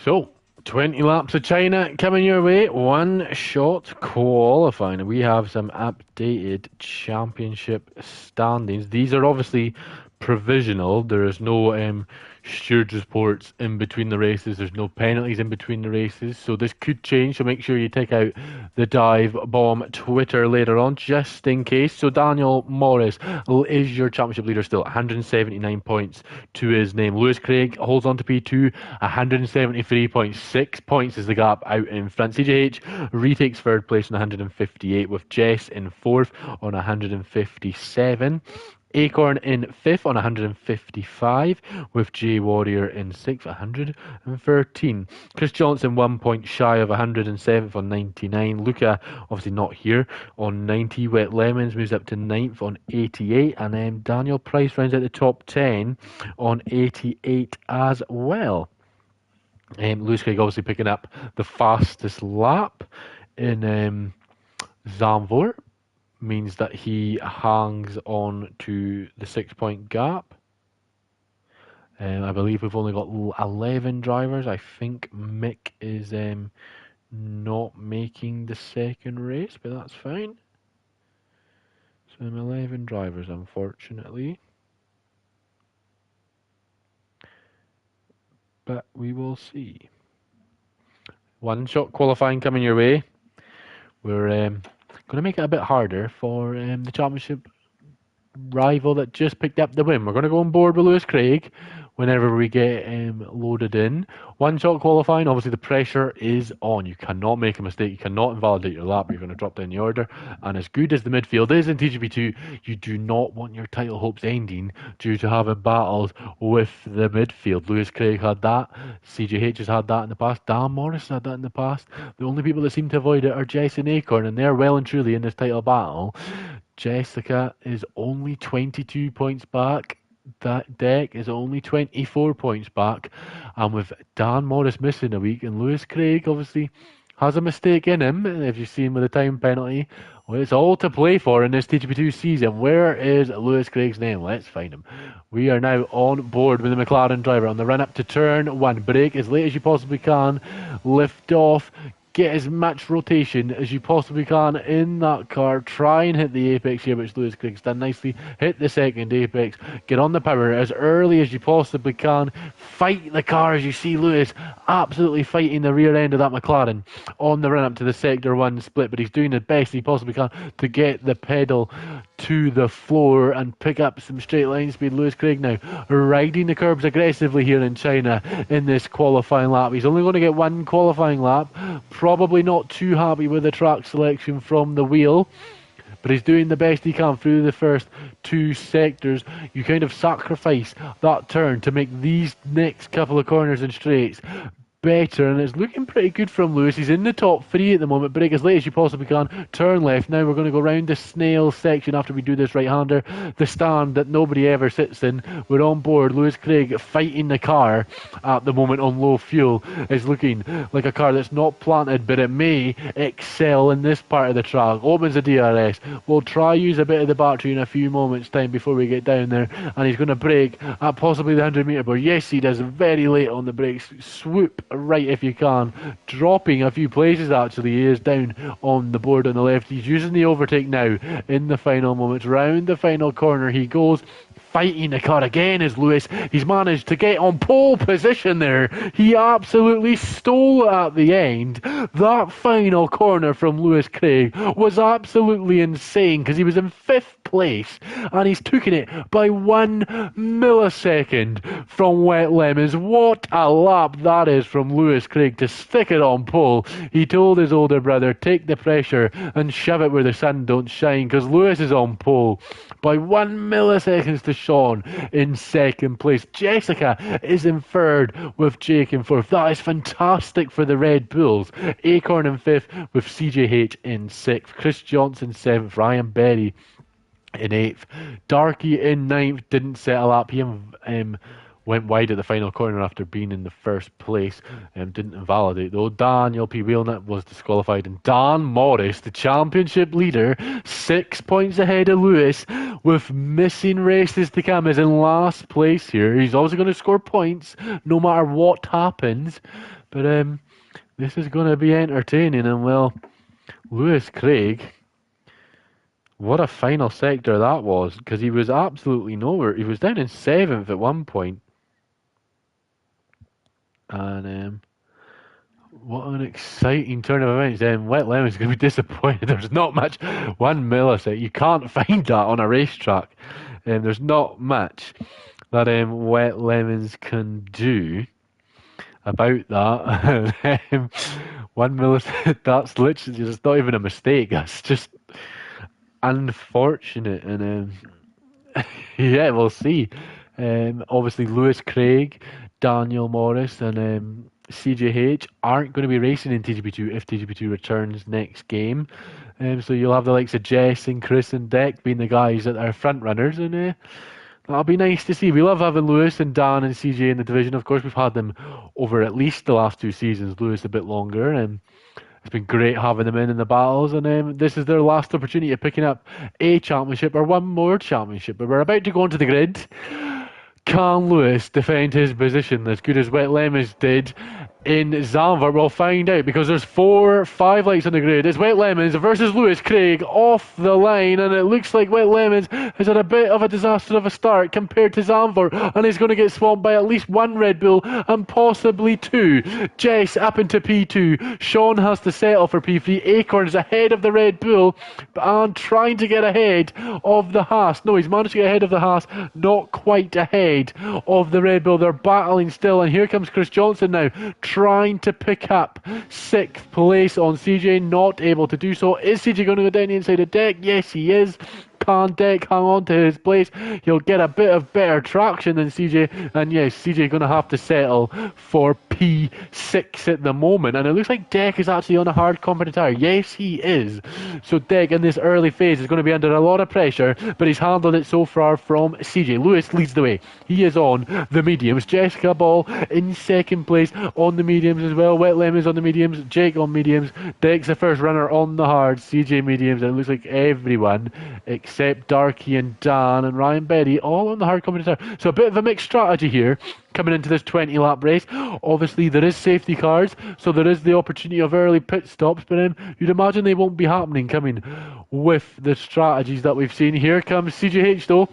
So, 20 laps of China coming your way. One shot qualifying. We have some updated championship standings. These are obviously provisional. There is no stewards reports in between the races. There's no penalties in between the races. So this could change. So make sure you take out the Dive Bomb Twitter later on, just in case. So Daniel Morris is your championship leader still, 179 points to his name. Lewis Craig holds on to P2, 173.6 points is the gap out in front. CJH retakes third place on 158, with Jess in fourth on 157. Acorn in fifth on 155, with J Warrior in sixth, 113. Chris Johnson 1 point shy of 107th on 99. Luca, obviously not here, on 90. Wet Lemons moves up to 9th on 88. And then Daniel Price rounds out the top 10 on 88 as well. Lewis Craig obviously picking up the fastest lap in Zandvoort. Means that he hangs on to the 6 point gap. I believe we've only got 11 drivers. I think Mick is not making the second race, but that's fine. So 11 drivers, unfortunately. But we will see. One shot qualifying coming your way. We're going to make it a bit harder for the championship rival that just picked up the win. We're going to go on board with Lewis Craig whenever we get loaded in. One shot qualifying, obviously the pressure is on. You cannot make a mistake. You cannot invalidate your lap. You're going to drop down the order. And as good as the midfield is in TGP2, you do not want your title hopes ending due to having battled with the midfield. Lewis Craig had that. CJH has had that in the past. Dan Morris had that in the past. The only people that seem to avoid it are Jess and Acorn, and they're well and truly in this title battle. Jessica is only 22 points back. That deck is only 24 points back. And with Dan Morris missing a week, and Lewis Craig obviously has a mistake in him, if you've seen with the time penalty, well, it's all to play for in this TGP2 season. Where is Lewis Craig's name? Let's find him. We are now on board with the McLaren driver on the run up to turn one. Brake as late as you possibly can. Lift off. Get as much rotation as you possibly can in that car. Try and hit the apex here, which Lewis Craig's done nicely. Hit the second apex. Get on the power as early as you possibly can. Fight the car as you see Lewis absolutely fighting the rear end of that McLaren on the run up to the Sector 1 split. But he's doing the best he possibly can to get the pedal to the floor and pick up some straight line speed. Lewis Craig now riding the curbs aggressively here in China in this qualifying lap. He's only going to get one qualifying lap. Probably not too happy with the track selection from the wheel, but he's doing the best he can through the first two sectors. You kind of sacrifice that turn to make these next couple of corners and straights better, and it's looking pretty good from Lewis. He's in the top three at the moment. Brake as late as you possibly can. Turn left. Now we're going to go round the snail section after we do this right-hander. The stand that nobody ever sits in. We're on board. Lewis Craig fighting the car at the moment on low fuel. It's looking like a car that's not planted, but it may excel in this part of the track. Opens the DRS. We'll try use a bit of the battery in a few moments time before we get down there, and he's going to brake at possibly the 100 metre bar. Yes, he does, very late on the brakes. Swoop right if you can, dropping a few places actually. He is down on the board on the left. He's using the overtake now in the final moments. Round the final corner he goes, fighting the car again is Lewis. He's managed to get on pole position there. He absolutely stole it at the end. That final corner from Lewis Craig was absolutely insane because he was in 5th place and he's taken it by 1 millisecond from Wet Lemons. What a lap that is from Lewis Craig to stick it on pole. He told his older brother, take the pressure and shove it where the sun don't shine, because Lewis is on pole by 1 millisecond to Sean in 2nd place. Jessica is in 3rd with Jake in 4th. That is fantastic for the Red Bulls. Acorn in 5th with CJH in 6th. Chris Johnson 7th. Ryan Berry in 8th. Darky in 9th. Didn't settle up. He went wide at the final corner after being in the 1st place. Didn't invalidate though. Daniel P. Wheelnut was disqualified. And Dan Morris, the championship leader, 6 points ahead of Lewis with missing races to come, is in last place here. He's also going to score points no matter what happens. But this is going to be entertaining, and well, Lewis Craig, what a final sector that was, because he was absolutely nowhere. He was down in 7th at one point. And what an exciting turn of events. Wet Lemon's going to be disappointed. There's not much. 1 millisecond. You can't find that on a racetrack. There's not much that Wet Lemons can do about that. 1 millisecond. That's literally just not even a mistake. That's just unfortunate. And yeah, we'll see. Obviously, Lewis Craig, Daniel Morris, and CJH aren't going to be racing in TGP2 if TGP2 returns next game. So you'll have the likes of Jess and Chris and Deck being the guys that are front runners, and that'll be nice to see. We love having Lewis and Dan and CJ in the division. Of course, we've had them over at least the last 2 seasons. Lewis a bit longer, and it's been great having them in the battles, and this is their last opportunity of picking up a championship or one more championship. But we're about to go onto the grid. Can Lewis defend his position as good as Wet Lemons did in Zandvoort? We'll find out, because there's 5 lights on the grid. It's Wet Lemons versus Lewis Craig off the line, and it looks like Wet Lemons has had a bit of a disaster of a start compared to Zandvoort, and he's going to get swamped by at least 1 Red Bull and possibly 2. Jess up into P2. Sean has to settle for P3. Acorn is ahead of the Red Bull and trying to get ahead of the Haas. No, he's managed to get ahead of the Haas, not quite ahead of the Red Bull. They're battling still, and here comes Chris Johnson now, trying to pick up 6th place on CJ, not able to do so. Is CJ going to go down the inside of Deck? Yes, he is. Can Deck hang on to his place? He'll get a bit of better traction than CJ, and yes, CJ going to have to settle for P6 at the moment, and it looks like Deck is actually on a hard competent tire. Yes, he is. So Deck in this early phase is going to be under a lot of pressure, but he's handled it so far from CJ. Lewis leads the way. He is on the mediums. Jessica Ball in 2nd place on the mediums as well. Wet Lemons on the mediums. Jake on mediums. Deck's the first runner on the hards. CJ mediums, and it looks like everyone except Darky and Dan and Ryan Berry all on the hard competent tire. So a bit of a mixed strategy here coming into this 20-lap race. Obviously, there is safety cars, so there is the opportunity of early pit stops, but you'd imagine they won't be happening coming with the strategies that we've seen. Here comes CJH though.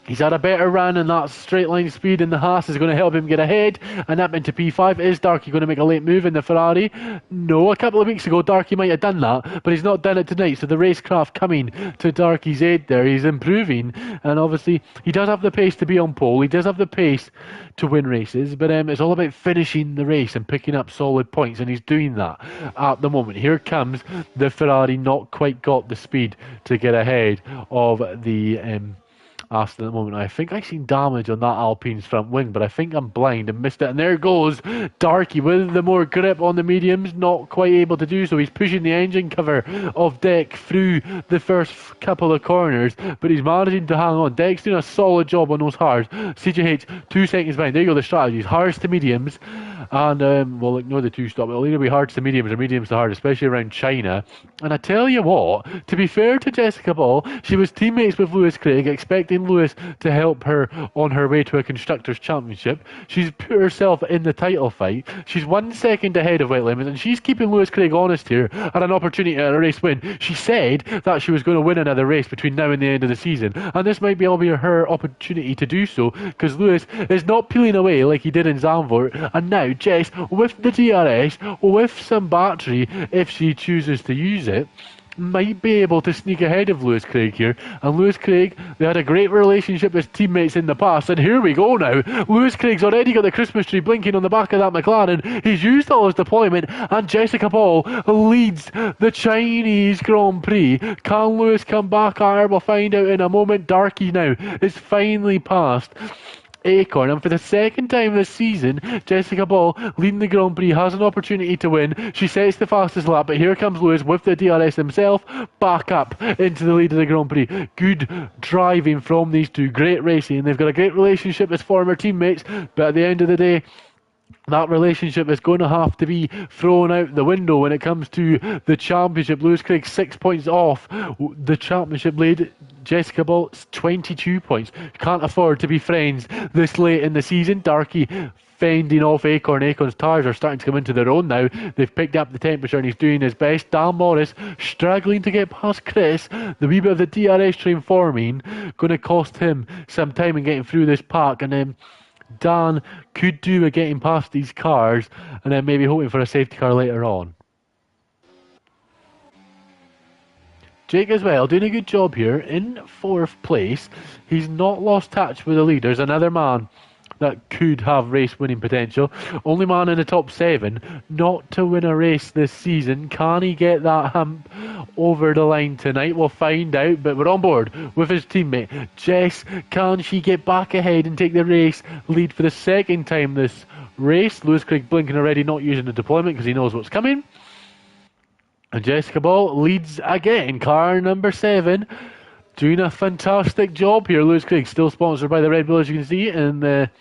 He's had a better run, and that straight line speed in the Haas is going to help him get ahead. And up into P5. Is Darky going to make a late move in the Ferrari? No, a couple of weeks ago Darky might have done that, but he's not done it tonight. So the racecraft coming to Darky's aid there. He's improving, and obviously he does have the pace to be on pole. He does have the pace to win races, but it's all about finishing the race and picking up solid points, and he's doing that at the moment. Here comes the Ferrari, not quite got the speed to get ahead of the Aston at the moment. I think I seen damage on that Alpine's front wing, but I think I'm blind and missed it. And there goes Darky with the more grip on the mediums, not quite able to do so. He's pushing the engine cover of Deck through the first couple of corners, but he's managing to hang on. Deck's doing a solid job on those hards. CJH 2 seconds behind. There you go, the strategies. Hards to mediums, and we'll ignore the 2-stop. It'll either be hards to mediums or mediums to hard, especially around China. And I tell you what, to be fair to Jessica Ball, she was teammates with Lewis Craig, expecting Lewis to help her on her way to a Constructors' Championship. She's put herself in the title fight. She's 1 second ahead of Wet Lemons, and she's keeping Lewis Craig honest here at an opportunity at a race win. She said that she was going to win another race between now and the end of the season, and this might be her opportunity to do so, because Lewis is not peeling away like he did in Zandvoort. And now Jess, with the DRS, with some battery, if she chooses to use it, might be able to sneak ahead of Lewis Craig here. And Lewis Craig, they had a great relationship as teammates in the past, and here we go now. Lewis Craig's already got the Christmas tree blinking on the back of that McLaren. He's used all his deployment, and Jessica Ball leads the Chinese Grand Prix. Can Lewis come back at her? We'll find out in a moment. Darky now is finally past Acorn, and for the second time this season, Jessica Ball, leading the Grand Prix, has an opportunity to win. She sets the fastest lap, but here comes Lewis with the DRS himself, back up into the lead of the Grand Prix. Good driving from these two, great racing. They've got a great relationship as former teammates, but at the end of the day, that relationship is going to have to be thrown out the window when it comes to the championship. Lewis Craig 6 points off the championship lead. Jessica Ball 22 points. Can't afford to be friends this late in the season. Darky fending off Acorn. Acorn's tyres are starting to come into their own now. They've picked up the temperature and he's doing his best. Dan Morris struggling to get past Chris. The wee bit of the DRS train forming going to cost him some time in getting through this park, and then Dan could do with getting past these cars and then maybe hoping for a safety car later on. Jake as well, doing a good job here in 4th place. He's not lost touch with the lead. There's another man that could have race winning potential. Only man in the top 7 not to win a race this season. Can he get that hump over the line tonight? We'll find out, but we're on board with his teammate. Jess, can she get back ahead and take the race lead for the second time this race? Lewis Craig blinking already, not using the deployment because he knows what's coming. And Jessica Ball leads again, car number 7, doing a fantastic job here. Lewis Craig still sponsored by the Red Bull, as you can see, and the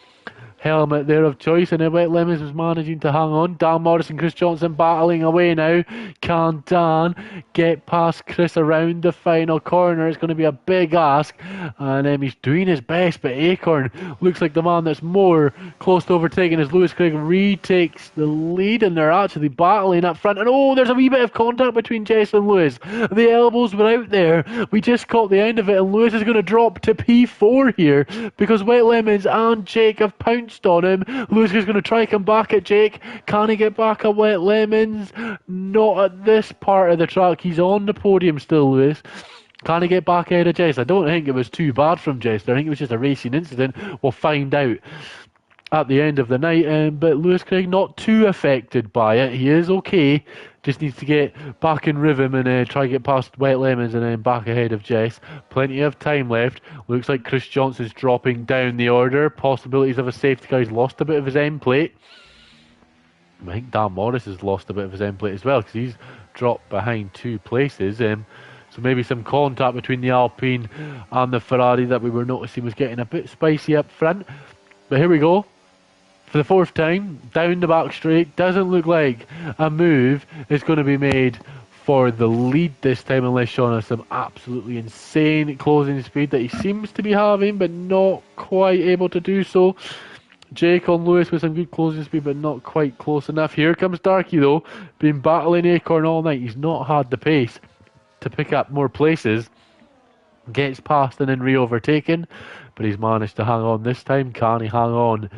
helmet there of choice, and then Wet Lemons was managing to hang on. Dan Morris and Chris Johnson battling away now. Can Dan get past Chris around the final corner? It's going to be a big ask, and he's doing his best, but Acorn looks like the man that's more close to overtaking as Lewis Craig retakes the lead, and they're actually battling up front, and oh, there's a wee bit of contact between Jess and Lewis. The elbows were out there. We just caught the end of it, and Lewis is going to drop to P4 here because Wet Lemons and Jake have pounced on him. Lewis is going to try come back at Jake. Can he get back at Wet Lemons? Not at this part of the track. He's on the podium still, Lewis. Can he get back ahead of Jess? I don't think it was too bad from Jess. I think it was just a racing incident. We'll find out at the end of the night, but Lewis Craig not too affected by it. He is okay, just needs to get back in rhythm and try to get past Wet Lemons and then back ahead of Jess. Plenty of time left. Looks like Chris Johnson's dropping down the order. Possibilities of a safety car. He's lost a bit of his end plate. I think Dan Morris has lost a bit of his end plate as well because he's dropped behind 2 places. So maybe some contact between the Alpine and the Ferrari that we were noticing was getting a bit spicy up front. But here we go. For the 4th time, down the back straight. Doesn't look like a move is going to be made for the lead this time unless Sean has some absolutely insane closing speed that he seems to be having, but not quite able to do so. Jake on Lewis with some good closing speed, but not quite close enough. Here comes Darky though, been battling Acorn all night. He's not had the pace to pick up more places. Gets past and then re-overtaken, but he's managed to hang on this time. Can he hang on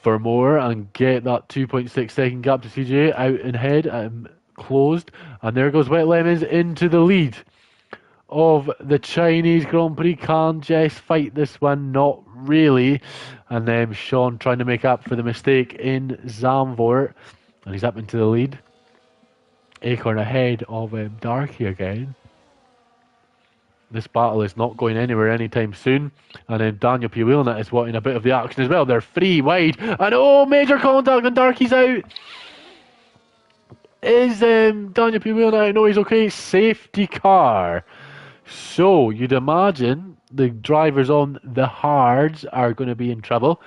for more and get that 2.6 second gap to CJ out and head closed? And there goes Wet Lemons into the lead of the Chinese Grand Prix. Can Jess fight this one? Not really. And then Sean trying to make up for the mistake in Zandvoort, and he's up into the lead. Acorn ahead of Darky again. This battle is not going anywhere anytime soon. And then Daniel P. Wheelnut is wanting a bit of the action as well. They're 3 wide. And oh, major contact and Darky's out. Is Daniel P. Wheelnut out? No, he's okay. Safety car. So you'd imagine the drivers on the hards are going to be in trouble.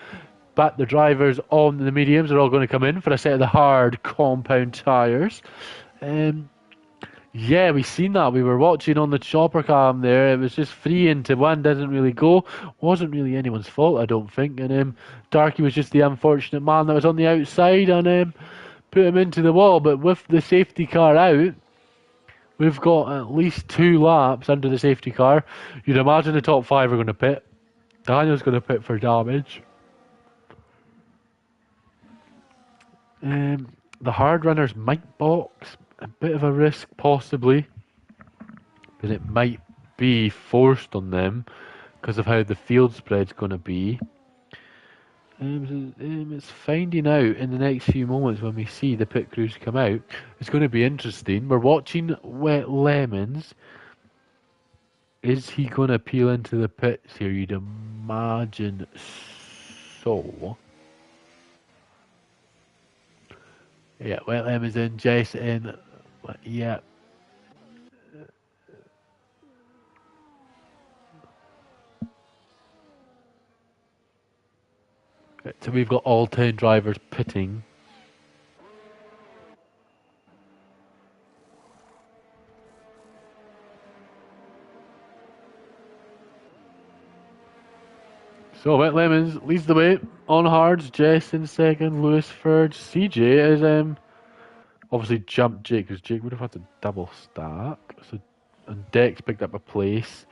But the drivers on the mediums are all going to come in for a set of the hard compound tyres. Yeah, we seen that. We were watching on the chopper cam there. It was just 3 into 1. Didn't really go. Wasn't really anyone's fault, I don't think. And Darky was just the unfortunate man that was on the outside and put him into the wall. But with the safety car out, we've got at least 2 laps under the safety car. You'd imagine the top 5 are going to pit. Daniel's going to pit for damage. The hard runners might box. A bit of a risk, possibly, but it might be forced on them because of how the field spread's going to be. It's finding out in the next few moments when we see the pit crews come out. It's going to be interesting. We're watching Wet Lemons. Is he going to peel into the pits here? You'd imagine so. Yeah, Wet Lemons in, Jess in. Yeah. So we've got all 10 drivers pitting. So Wet Lemons leads the way on hards. Jess in second, Lewis third. CJ is obviously jumped Jake because Jake would have had to double stack. So and Dex picked up a place.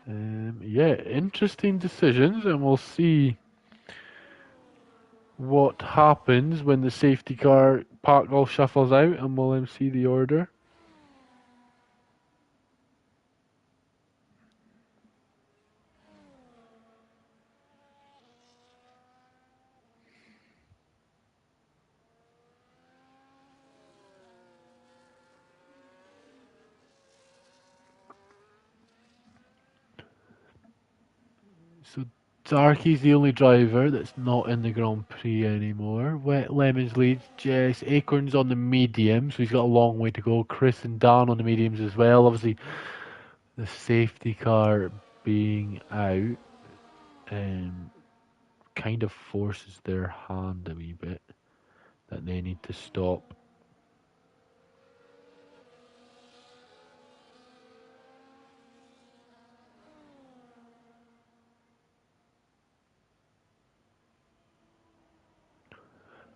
Yeah, interesting decisions, and we'll see what happens when the safety car park all shuffles out, and we'll see the order. So Darky's the only driver that's not in the Grand Prix anymore. Wet Lemons leads Jess. Acorn's on the medium, so he's got a long way to go. Chris and Dan on the mediums as well. Obviously, the safety car being out kind of forces their hand a wee bit that they need to stop.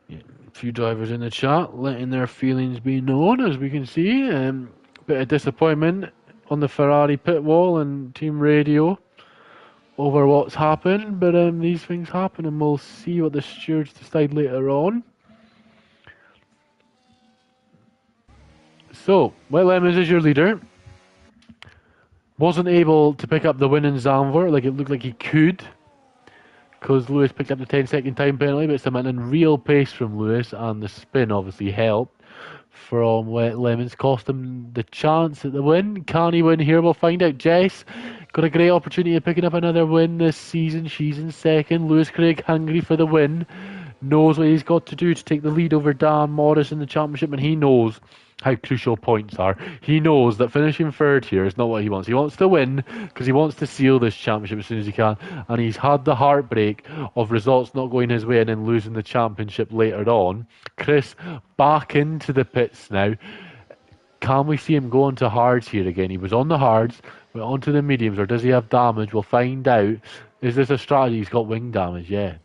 Yeah, a few drivers in the chat letting their feelings be known, as we can see. Bit of disappointment on the Ferrari pit wall and team radio over what's happened, but these things happen, and we'll see what the stewards decide later on. So, Wet Lemons is your leader. Wasn't able to pick up the win in Zandvoort like it looked like he could, because Lewis picked up the 10-second time penalty, but some real pace from Lewis, and the spin obviously helped from Wet Lemons, cost him the chance at the win. Can he win here? We'll find out. Jess got a great opportunity of picking up another win this season. She's in second. Lewis Craig hungry for the win. Knows what he's got to do to take the lead over Dan Morris in the championship, and he knows how crucial points are. He knows that finishing third here is not what he wants. He wants to win because he wants to seal this championship as soon as he can, and he's had the heartbreak of results not going his way and then losing the championship later on. Chris back into the pits now. Can we see him go on to hards here again? He was on the hards, went on to the mediums, or does he have damage? We'll find out. Is this a strategy? He's got wing damage, yeah.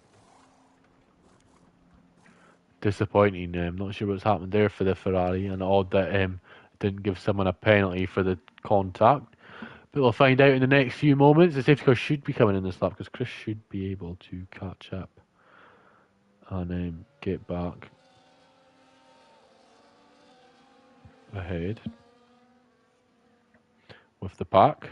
Disappointing. I'm not sure what's happened there for the Ferrari, and odd that didn't give someone a penalty for the contact. But we'll find out in the next few moments. The safety car should be coming in this lap because Chris should be able to catch up and get back ahead with the pack.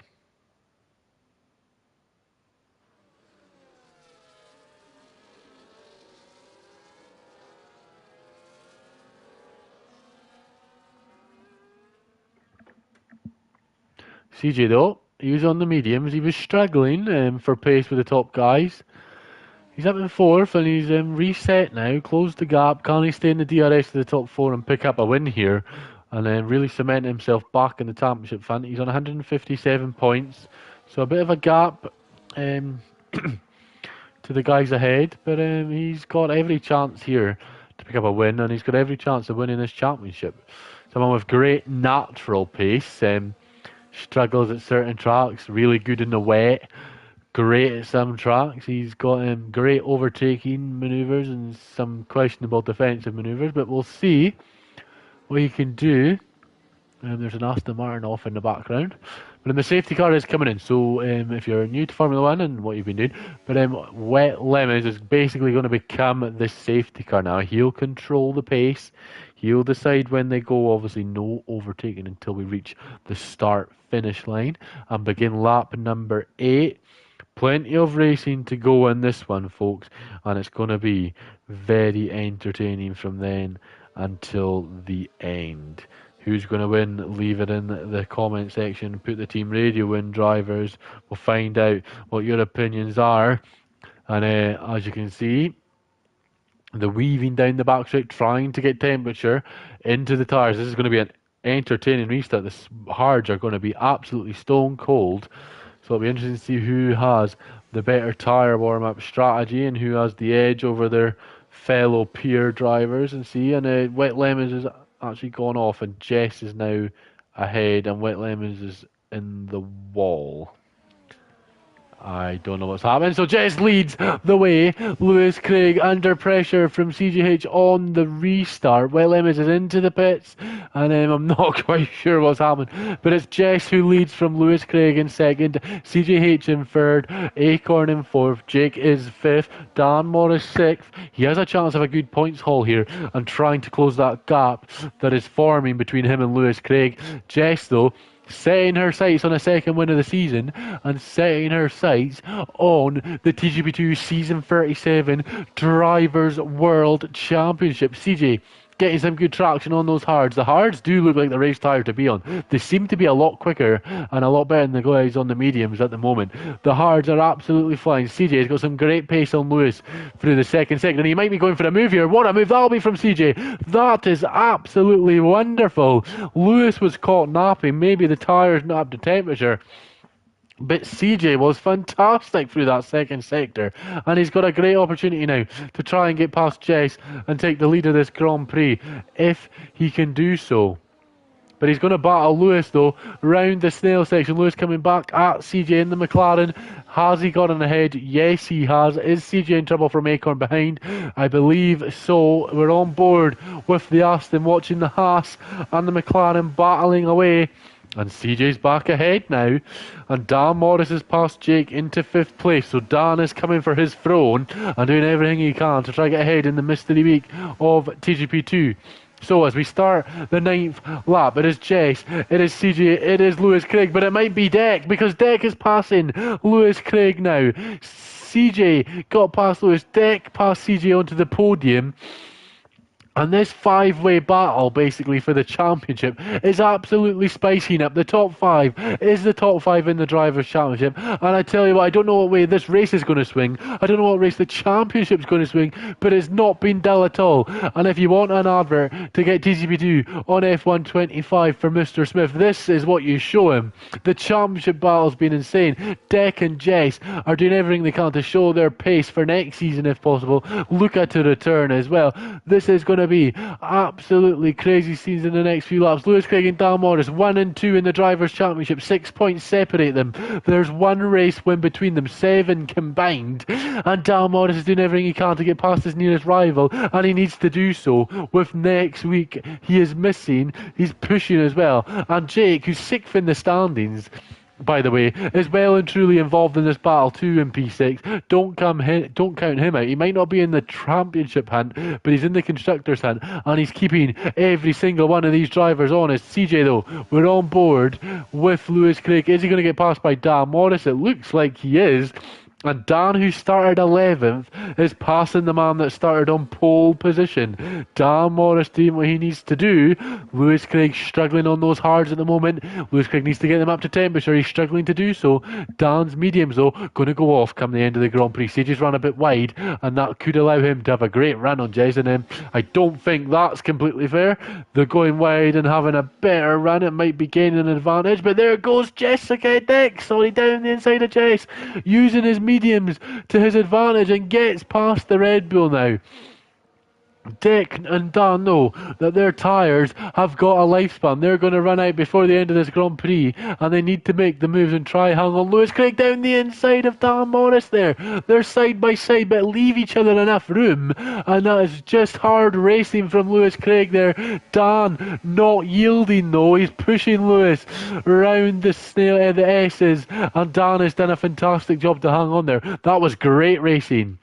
CJ though, he was on the mediums. He was struggling for pace with the top guys. He's up in fourth and he's reset now, closed the gap. Can he stay in the DRS to the top four and pick up a win here and then really cement himself back in the championship front? He's on 157 points, so a bit of a gap to the guys ahead, but he's got every chance here to pick up a win, and he's got every chance of winning this championship. Someone with great natural pace. Struggles at certain tracks, really good in the wet, great at some tracks. He's got great overtaking manoeuvres and some questionable defensive manoeuvres, but we'll see what he can do. There's an Aston Martin off in the background. But then the safety car is coming in, so if you're new to Formula 1 and what you've been doing, but Wet Lemons is basically going to become the safety car now. He'll control the pace. He'll decide when they go. Obviously, no overtaking until we reach the start-finish line and begin lap number 8. Plenty of racing to go in this one, folks, and it's going to be very entertaining from then until the end. Who's going to win? Leave it in the comment section. Put the team radio in, drivers. We'll find out what your opinions are. And as you can see, the weaving down the backstretch, trying to get temperature into the tyres. This is going to be an entertaining restart. The hards are going to be absolutely stone cold. So it'll be interesting to see who has the better tyre warm-up strategy and who has the edge over their fellow peer drivers. And see, and Wet Lemons is actually gone off, and Jess is now ahead, and Wet Lemons is in the wall. I don't know what's happening. So Jess leads the way. Lewis Craig under pressure from CJH on the restart. Williams is into the pits, and I'm not quite sure what's happened. But it's Jess who leads from Lewis Craig in second, CJH in third, Acorn in fourth, Jake is fifth, Dan Morris sixth. He has a chance of a good points haul here and trying to close that gap that is forming between him and Lewis Craig. Jess, though, setting her sights on a second win of the season and setting her sights on the TGP2 Season 37 Drivers World Championship. CJ getting some good traction on those hards. The hards do look like the race tyre to be on. They seem to be a lot quicker and a lot better than the guys on the mediums at the moment. The hards are absolutely flying. CJ's got some great pace on Lewis through the second sector, and he might be going for a move here. What a move that'll be from CJ. That is absolutely wonderful. Lewis was caught napping. Maybe the tyre's not up to temperature. But CJ was fantastic through that second sector, and he's got a great opportunity now to try and get past Jess and take the lead of this Grand Prix if he can do so. But he's going to battle Lewis, though, round the snail section. Lewis coming back at CJ in the McLaren. Has he gotten ahead? Yes, he has. Is CJ in trouble from Acorn behind? I believe so. We're on board with the Aston, watching the Haas and the McLaren battling away. And CJ's back ahead now. And Dan Morris has passed Jake into fifth place. So Dan is coming for his throne and doing everything he can to try to get ahead in the mystery week of TGP2. So as we start the 9th lap, it is Jess, it is CJ, it is Lewis Craig, but it might be Deck, because Deck is passing Lewis Craig now. CJ got past Lewis, Deck passed CJ onto the podium. And this five-way battle, basically, for the championship is absolutely spicing up. The top five is the top five in the Drivers' Championship. And I tell you what, I don't know what way this race is going to swing. I don't know what race the championship's going to swing, but it's not been dull at all. And if you want an advert to get TGP2 on F125 for Mr. Smith, this is what you show him. The championship battle's been insane. Deck and Jess are doing everything they can to show their pace for next season, if possible. Luca to return as well. This is going to be absolutely crazy scenes in the next few laps. Lewis Craig and Dan Morris 1 and 2 in the Drivers' Championship. 6 points separate them. There's one race win between them, 7 combined, and Dan Morris is doing everything he can to get past his nearest rival, and he needs to do so with next week. He is missing, he's pushing as well, and Jake, who's 6th in the standings, by the way, is well and truly involved in this battle too in P6. Don't count him out. He might not be in the championship hunt, but he's in the constructors hunt, and he's keeping every single one of these drivers honest. CJ, though, we're on board with Lewis Craig. Is he going to get passed by Dan Morris? It looks like he is. And Dan, who started 11th, is passing the man that started on pole position. Dan Morris doing what he needs to do. Lewis Craig struggling on those hards at the moment. Lewis Craig needs to get them up to temperature. He's struggling to do so. Dan's mediums, though, going to go off come the end of the Grand Prix. Sage's run a bit wide, and that could allow him to have a great run on Jez. And I don't think that's completely fair. They're going wide and having a better run. It might be gaining an advantage, but there goes Jessica Deck, sorry, down the inside of Jess, using his mediums to his advantage and gets past the Red Bull now. Dick and Dan know that their tyres have got a lifespan. They're going to run out before the end of this Grand Prix, and they need to make the moves and try hang on. Lewis Craig down the inside of Dan Morris there. They're side by side, but leave each other enough room, and that is just hard racing from Lewis Craig there. Dan not yielding though. He's pushing Lewis around the snail the S's, and Dan has done a fantastic job to hang on there. That was great racing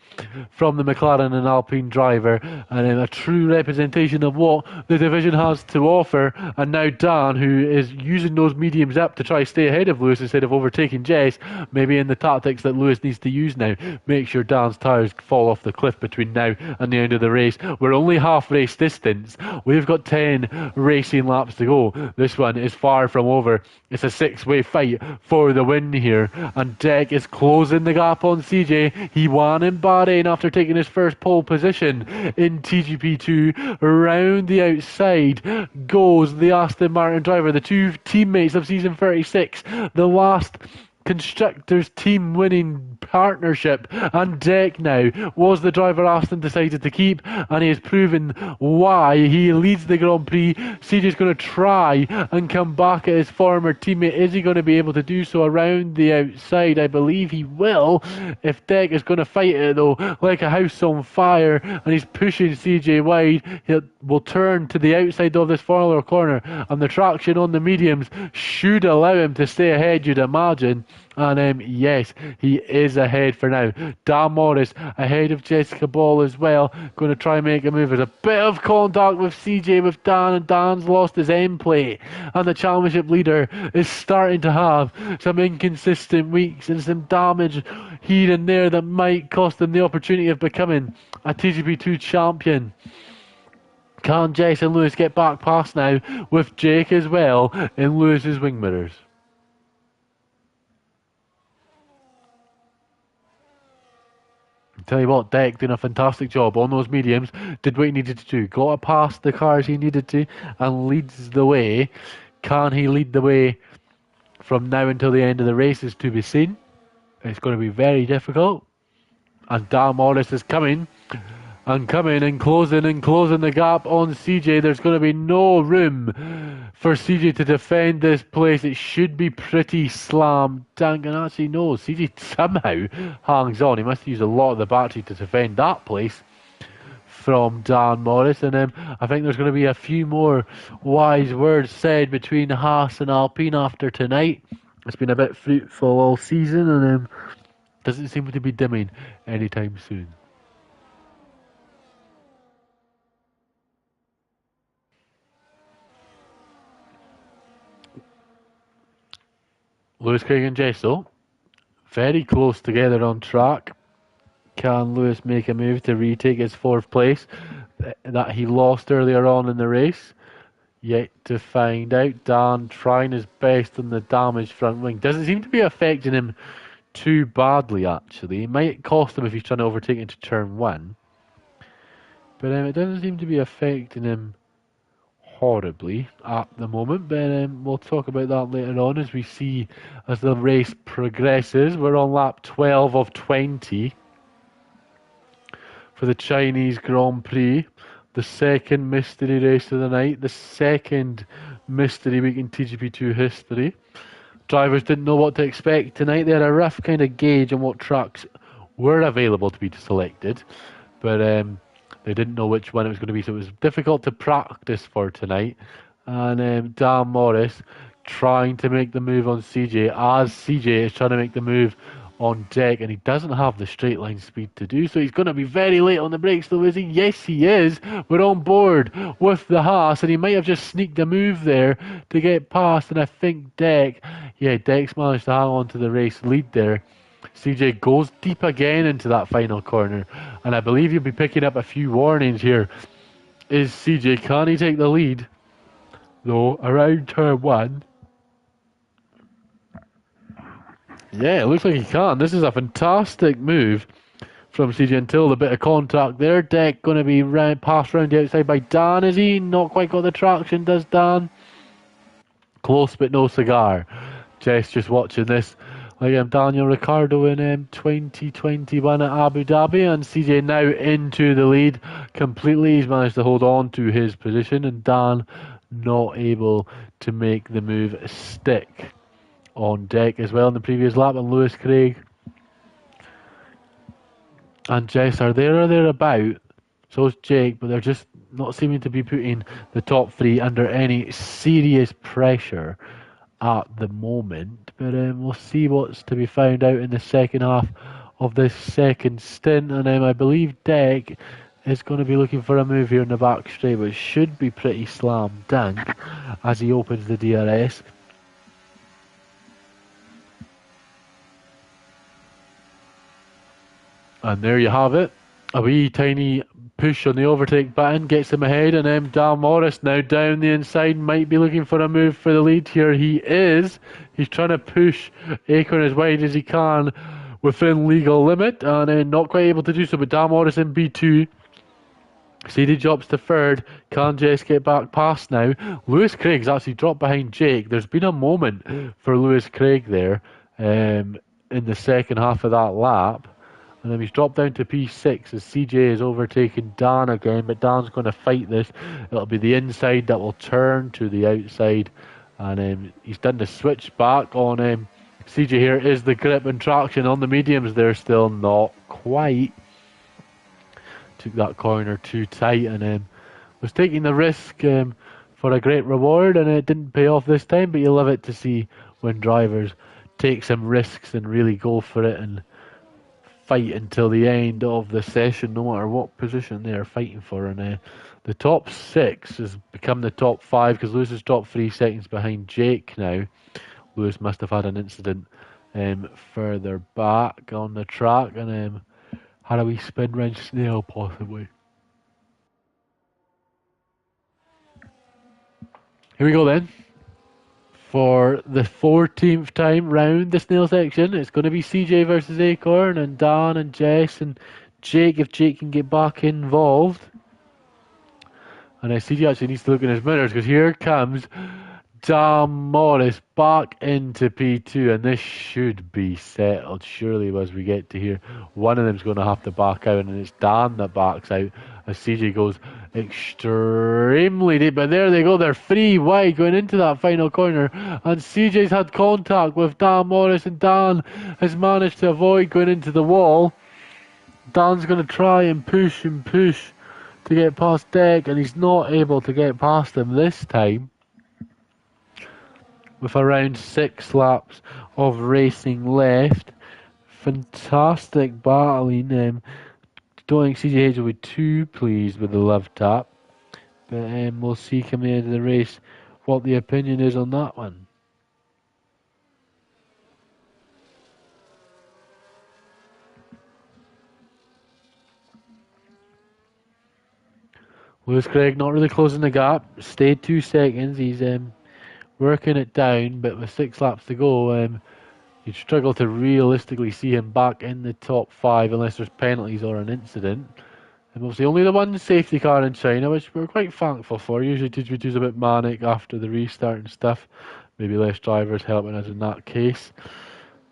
from the McLaren and Alpine driver, and a true representation of what the division has to offer. And now Dan, who is using those mediums up to try to stay ahead of Lewis instead of overtaking Jess, maybe in the tactics that Lewis needs to use now, make sure Dan's tyres fall off the cliff between now and the end of the race. We're only half race distance. We've got 10 racing laps to go. This one is far from over. It's a 6-way fight for the win here, and Deck is closing the gap on CJ. He won in Bahrain after taking his first pole position in TGP2. Around the outside goes the Aston Martin driver, the two teammates of season 36. The last Constructors team winning partnership, and Deck now was the driver Aston decided to keep, and he has proven why he leads the Grand Prix. CJ's going to try and come back at his former teammate. Is he going to be able to do so around the outside? I believe he will. If Deck is going to fight it though like a house on fire, and he's pushing CJ wide, he will turn to the outside of this further corner, and the traction on the mediums should allow him to stay ahead, you'd imagine. And yes, he is ahead for now. Dan Morris ahead of Jessica Ball as well. Going to try and make a move. There's a bit of contact with CJ with Dan, and Dan's lost his end plate. And the championship leader is starting to have some inconsistent weeks and some damage here and there that might cost him the opportunity of becoming a TGP2 champion. Can Jess and Lewis get back past now with Jake as well in Lewis's wing mirrors? Tell you what, Deck doing a fantastic job on those mediums, did what he needed to do, got past the cars he needed to, and leads the way. Can he lead the way from now until the end of the race is to be seen. It's going to be very difficult. And Dan Morris is coming and closing the gap on CJ. There's going to be no room for CJ to defend this place. It should be pretty slam dunk. And actually, no, CJ somehow hangs on. He must use a lot of the battery to defend that place from Dan Morris. And I think there's going to be a few more wise words said between Haas and Alpine after tonight. It's been a bit fruitful all season, and doesn't seem to be dimming anytime soon. Lewis, Craig and Jessel very close together on track. Can Lewis make a move to retake his fourth place that he lost earlier on in the race? Yet to find out. Dan trying his best on the damaged front wing. Doesn't seem to be affecting him too badly, actually. It might cost him if he's trying to overtake into turn one. But it doesn't seem to be affecting him horribly at the moment. But we'll talk about that later on as we see as the race progresses. We're on lap 12 of 20 for the Chinese Grand Prix. The second mystery race of the night, the second mystery week in TGP2 history. Drivers didn't know what to expect tonight. They had a rough kind of gauge on what tracks were available to be selected, but they didn't know which one it was going to be, so it was difficult to practice for tonight. And Dan Morris trying to make the move on CJ as CJ is trying to make the move on Deck, and he doesn't have the straight line speed to do so. He's going to be very late on the brakes though, is he? Yes, he is. We're on board with the Haas, and he might have just sneaked a move there to get past, and I think Deck's managed to hang on to the race lead there. CJ goes deep again into that final corner, and I believe you'll be picking up a few warnings here. Is CJ, can he take the lead? Though, around turn one. Yeah, it looks like he can. This is a fantastic move from CJ until the bit of contact there. Deck going to be passed around the outside by Dan, is he? Not quite got the traction, does Dan? Close but no cigar. Jess just watching this. Like Daniel Ricciardo in 2021 at Abu Dhabi, and CJ now into the lead completely. He's managed to hold on to his position, and Dan not able to make the move stick on Deck as well in the previous lap. And Lewis, Craig and Jess are there or thereabout. So is Jake, but they're just not seeming to be putting the top three under any serious pressure at the moment. But we'll see what's to be found out in the second half of this second stint. And I believe Deck is going to be looking for a move here in the back straight, which should be pretty slam dunk as he opens the DRS. And there you have it. A wee tiny push on the overtake button gets him ahead, and Dan Morris now down the inside might be looking for a move for the lead here. He is. He's trying to push Acorn as wide as he can within legal limit, and not quite able to do so. But Dan Morris in B2. CD drops to third. Can Jess get back past now? Lewis Craig's actually dropped behind Jake. There's been a moment for Lewis Craig there. in the second half of that lap. And then he's dropped down to P6 as CJ is overtaking Dan again, but Dan's going to fight this. It'll be the inside that will turn to the outside. And he's done the switch back on CJ here. Is the grip and traction on the mediums there? Still not quite. Took that corner too tight and was taking the risk for a great reward, and it didn't pay off this time. But you love it to see when drivers take some risks and really go for it and fight until the end of the session, no matter what position they are fighting for. And the top 6 has become the top 5 because Lewis is dropped 3 seconds behind Jake now. Lewis must have had an incident further back on the track and had a wee spin wrench snail possibly. Here we go then. For the 14th time round the snail section, it's going to be CJ versus Acorn and Dan and Jess and Jake if Jake can get back involved. And CJ actually needs to look in his mirrors because here comes Dan Morris back into P2, and this should be settled surely as we get to here. One of them's going to have to back out, and it's Dan that backs out as CJ goes extremely deep. But there they go, they're 3 wide going into that final corner, and CJ's had contact with Dan Morris, and Dan has managed to avoid going into the wall. Dan's going to try and push to get past Deck, and he's not able to get past him this time. With around 6 laps of racing left. Fantastic battling. Don't think CJ Hayes will be too pleased with the love tap. But we'll see coming into the race what the opinion is on that one. Lewis Craig not really closing the gap. Stayed 2 seconds. He's working it down, but with 6 laps to go, you'd struggle to realistically see him back in the top 5 unless there's penalties or an incident. And obviously only the one safety car in China, which we're quite thankful for. Usually TGP2's a bit manic after the restart and stuff. Maybe less drivers helping us in that case.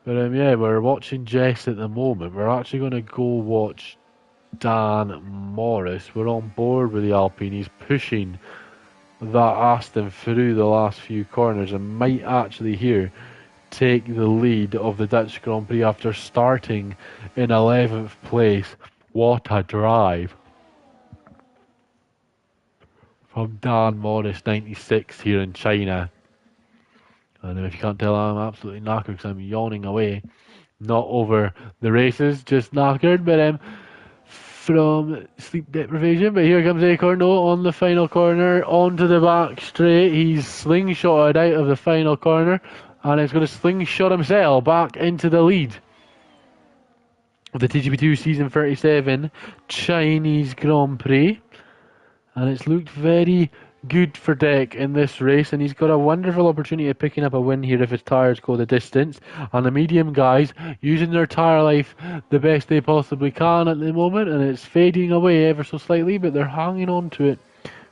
But yeah, we're watching Jess at the moment. We're actually going to go watch Dan Morris. We're on board with the Alpine. He's pushing that Aston through the last few corners and might actually here take the lead of the Dutch Grand Prix after starting in 11th place. What a drive from Dan Morris, 96 here in China. And if you can't tell, I'm absolutely knackered because I'm yawning away. Not over the races, just knackered, but from sleep deprivation. But here comes Acorn on the final corner, onto the back straight. He's slingshotted out of the final corner, and he's going to slingshot himself back into the lead of the TGP2 Season 37 Chinese Grand Prix. And it's looked very good for Deck in this race, and he's got a wonderful opportunity of picking up a win here if his tyres go the distance. And the medium guys using their tyre life the best they possibly can at the moment, and it's fading away ever so slightly, but they're hanging on to it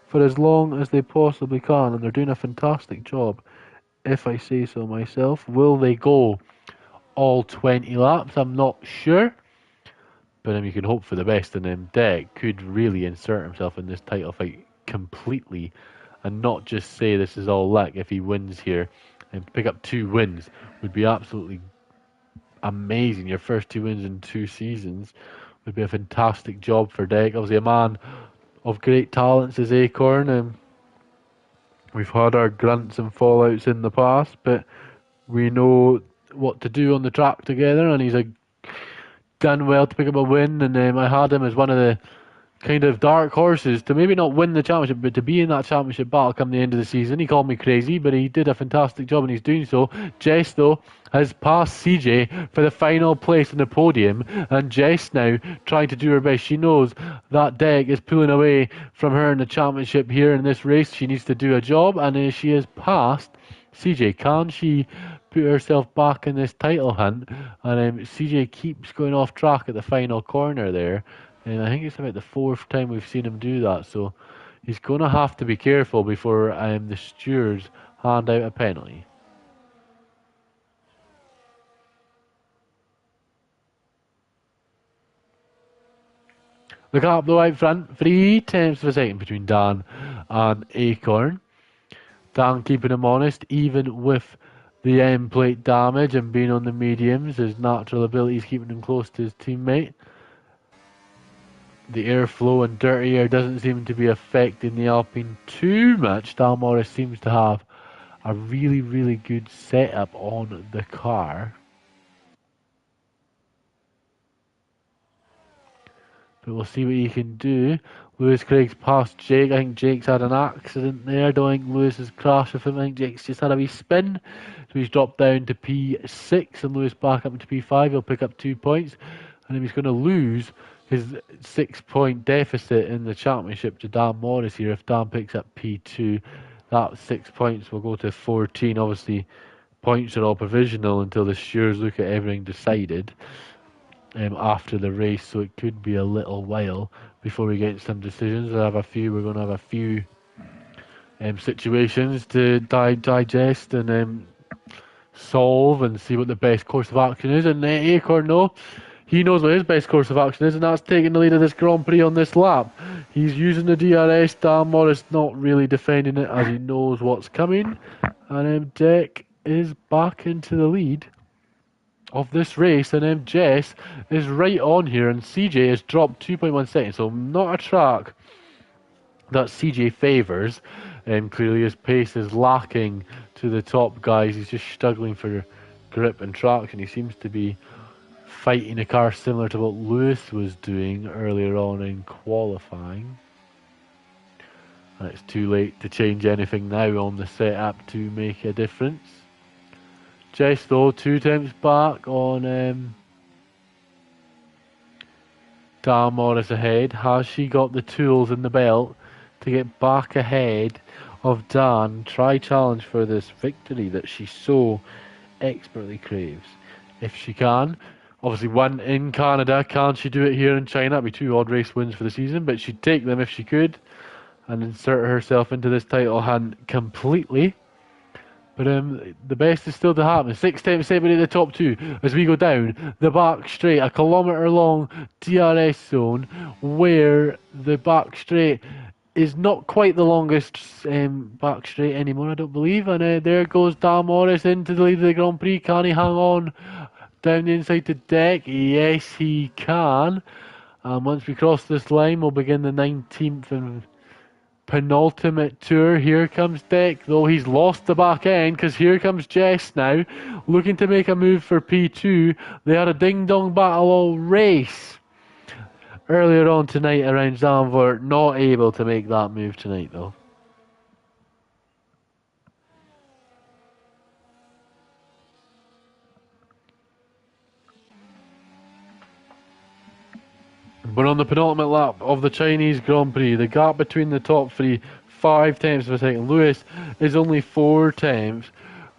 for as long as they possibly can, and they're doing a fantastic job, if I say so myself. Will they go all 20 laps? I'm not sure, but you can hope for the best, and Deck could really insert himself in this title fight completely and not just say this is all luck. If he wins here and pick up 2 wins would be absolutely amazing. Your first 2 wins in 2 seasons would be a fantastic job for Deck. Obviously a man of great talents is Acorn, and we've had our grunts and fallouts in the past, but we know what to do on the track together, and he's done well to pick up a win. And I had him as one of the kind of dark horses to maybe not win the championship, but to be in that championship battle come the end of the season. He called me crazy, but he did a fantastic job, and he's doing so. Jess, though, has passed CJ for the final place on the podium, and Jess now trying to do her best. She knows that Deck is pulling away from her in the championship here in this race. She needs to do a job, and she has passed CJ. Can she put herself back in this title hunt? And CJ keeps going off track at the final corner there. And I think it's about the 4th time we've seen him do that. So he's going to have to be careful before the stewards hand out a penalty. The gap though out front, 3/10 of a second between Dan and Acorn. Dan keeping him honest, even with the end plate damage and being on the mediums. His natural abilities keeping him close to his teammate. The airflow and dirty air doesn't seem to be affecting the Alpine too much. Dan Morris seems to have a really, really good setup on the car. But we'll see what he can do. Lewis Craig's past Jake. I think Jake's had an accident there. I don't think Lewis has crashed with him. I think Jake's just had a wee spin. So he's dropped down to P6 and Lewis back up to P5. He'll pick up 2 points. And then he's going to lose his 6-point deficit in the championship to Dan Morris here. If Dan picks up P2, that 6 points will go to 14. Obviously, points are all provisional until the stewards look at everything decided after the race, so it could be a little while before we get some decisions. We're going to have a few situations to digest and solve and see what the best course of action is. And Acorn, no, he knows what his best course of action is, and that's taking the lead of this Grand Prix on this lap. He's using the DRS. Dan Morris not really defending it as he knows what's coming. And Deck is back into the lead of this race, and Jess is right on here, and CJ has dropped 2.1 seconds, so not a track that CJ favours. Clearly his pace is lacking to the top guys. He's just struggling for grip and traction. He seems to be fighting a car similar to what Lewis was doing earlier on in qualifying. And it's too late to change anything now on the setup to make a difference. Jess though, 2 attempts back on Dan Morris ahead. Has she got the tools in the belt to get back ahead of Dan? Try challenge for this victory that she so expertly craves. If she can. Obviously won in Canada. Can she do it here in China? That'd be 2 odd race wins for the season, but she'd take them if she could and insert herself into this title hunt completely. But the best is still to happen. 6 attempts separated the top 2 as we go down the back straight, a kilometre long DRS zone where the back straight is not quite the longest back straight anymore, I don't believe. And there goes Dan Morris into the lead of the Grand Prix. Can he hang on down the inside to Deck? Yes, he can. And once we cross this line, we'll begin the 19th and penultimate tour. Here comes Deck, though he's lost the back end, because here comes Jess now, looking to make a move for P2. They had a ding-dong battle all race earlier on tonight around Zandvoort. Not able to make that move tonight, though. But on the penultimate lap of the Chinese Grand Prix, the gap between the top 3, 5 tenths of a second. Lewis is only 4 tenths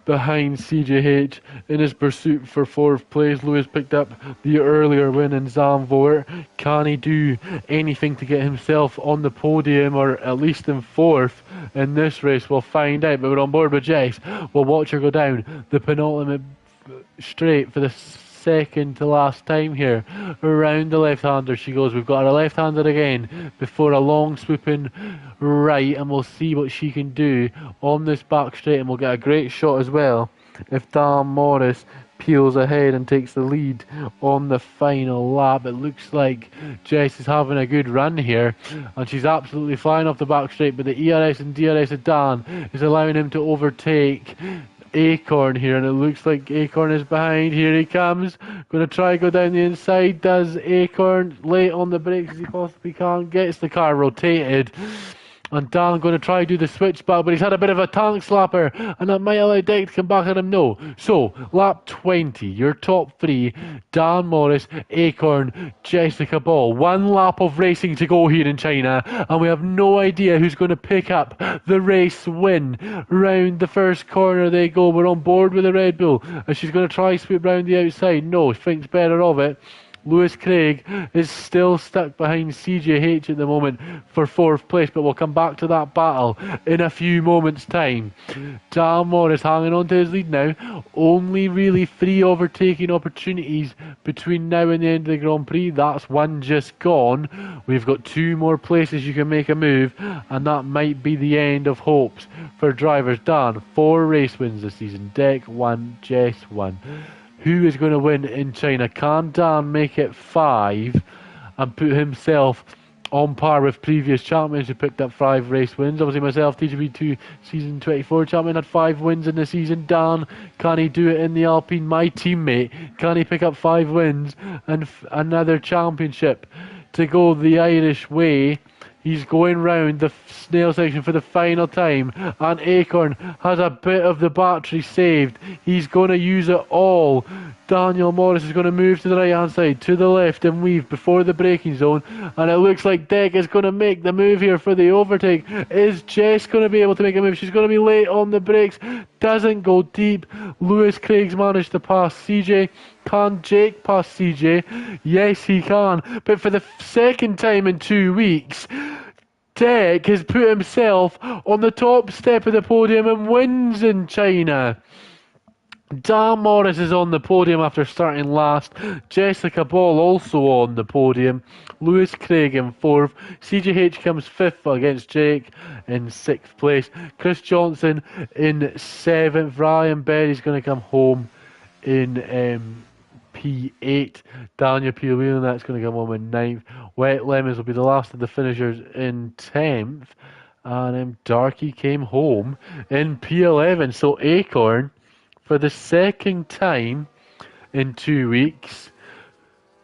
behind CJH in his pursuit for 4th place. Lewis picked up the earlier win in Zandvoort. Can he do anything to get himself on the podium, or at least in 4th in this race? We'll find out, but we're on board with Jess. We'll watch her go down the penultimate straight for the second to last time here. Around the left-hander she goes. We've got her left-hander again before a long swooping right, and we'll see what she can do on this back straight, and we'll get a great shot as well if Dan Morris peels ahead and takes the lead on the final lap. It looks like Jess is having a good run here, and she's absolutely flying off the back straight, but the ERS and DRS of Dan is allowing him to overtake Acorn here, and it looks like Acorn is behind. Here he comes, going to try go down the inside. Does Acorn, late on the brakes as he possibly can, gets the car rotated, and Dan going to try do the switchback, but he's had a bit of a tank slapper, and that might allow Deck to come back at him. No. So lap 20, your top 3: Dan Morris, Acorn, Jessica Ball. 1 lap of racing to go here in China, and we have no idea who's going to pick up the race win. Round the first corner they go. We're on board with the Red Bull, and she's going to try sweep round the outside. No, thinks better of it. Lewis Craig is still stuck behind CJH at the moment for 4th place, but we'll come back to that battle in a few moments' time. Dan Morris hanging on to his lead now. Only really 3 overtaking opportunities between now and the end of the Grand Prix. That's one just gone. We've got 2 more places you can make a move, and that might be the end of hopes for drivers. Dan, 4 race wins this season. Deck 1, Jess 1. Who is going to win in China? Can Dan make it 5 and put himself on par with previous champions who picked up 5 race wins? Obviously myself, TGP2 season 24 champion, had 5 wins in the season. Dan, can he do it in the Alpine? My teammate, can he pick up 5 wins and another championship to go the Irish way? He's going round the snail section for the final time, and Acorn has a bit of the battery saved. He's going to use it all. Daniel Morris is going to move to the right hand side, to the left, and weave before the braking zone, and it looks like Deck is going to make the move here for the overtake. Is Jess going to be able to make a move? She's going to be late on the brakes, doesn't go deep. Lewis Craig's managed to pass CJ. Can Jake pass CJ? Yes, he can. But for the second time in 2 weeks, Deck has put himself on the top step of the podium and wins in China. Dan Morris is on the podium after starting last. Jessica Ball also on the podium. Lewis Craig in 4th. CJH comes 5th against Jake in 6th place. Chris Johnson in 7th. Ryan Berry's going to come home in P8. Daniel Pio that's going to come home in 9th. Wet Lemons will be the last of the finishers in 10th. And Darky came home in P11. So Acorn, for the second time in 2 weeks,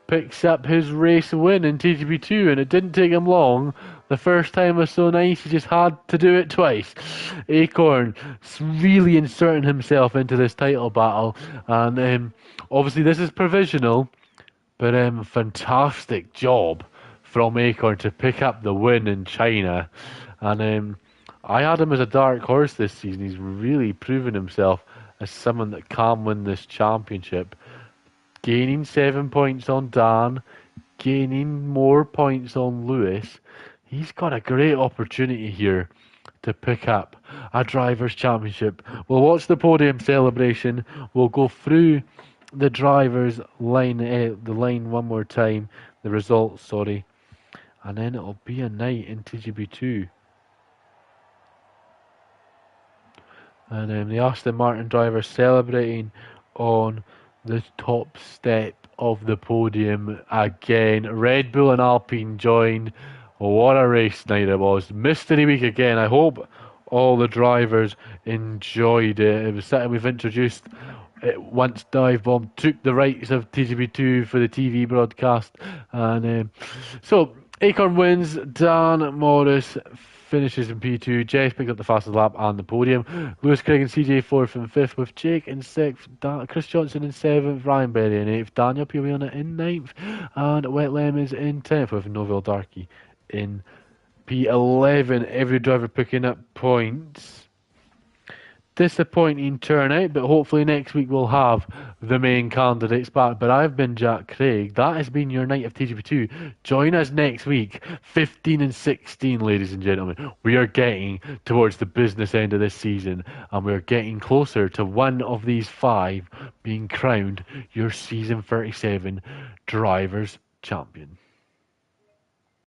picks up his race win in TGP2, and it didn't take him long. The first time was so nice, he just had to do it twice. Acorn really inserting himself into this title battle, and obviously this is provisional, but fantastic job from Acorn to pick up the win in China. And I had him as a dark horse this season. He's really proven himself as someone that can win this championship. Gaining 7 points on Dan, gaining more points on Lewis. He's got a great opportunity here to pick up a Drivers' Championship. We'll watch the podium celebration. We'll go through the drivers' line, the line one more time, the results, sorry. And then it'll be a night in TGP2. And the Aston Martin driver celebrating on the top step of the podium again. Red Bull and Alpine joined. Oh, what a race night it was. Mystery week again. I hope all the drivers enjoyed it. It was something we've introduced once Dive Bomb took the rights of TGP2 for the TV broadcast. And so Acorn wins. Dan Morris finishes in P2. Jess picked up the fastest lap and the podium. Lewis Craig and CJ 4th and 5th, with Jake in 6th, Chris Johnson in 7th, Ryan Berry in 8th, Daniel Pioliana in 9th, and Wet Lemons in 10th, with Noville Darky in P11. Every driver picking up points. Disappointing turnout, but hopefully next week we'll have the main candidates back. But I've been Jack Craig. That has been your night of TGP2. Join us next week, 15 and 16, ladies and gentlemen. We are getting towards the business end of this season, and we're getting closer to one of these 5 being crowned your season 37 Drivers' Champion.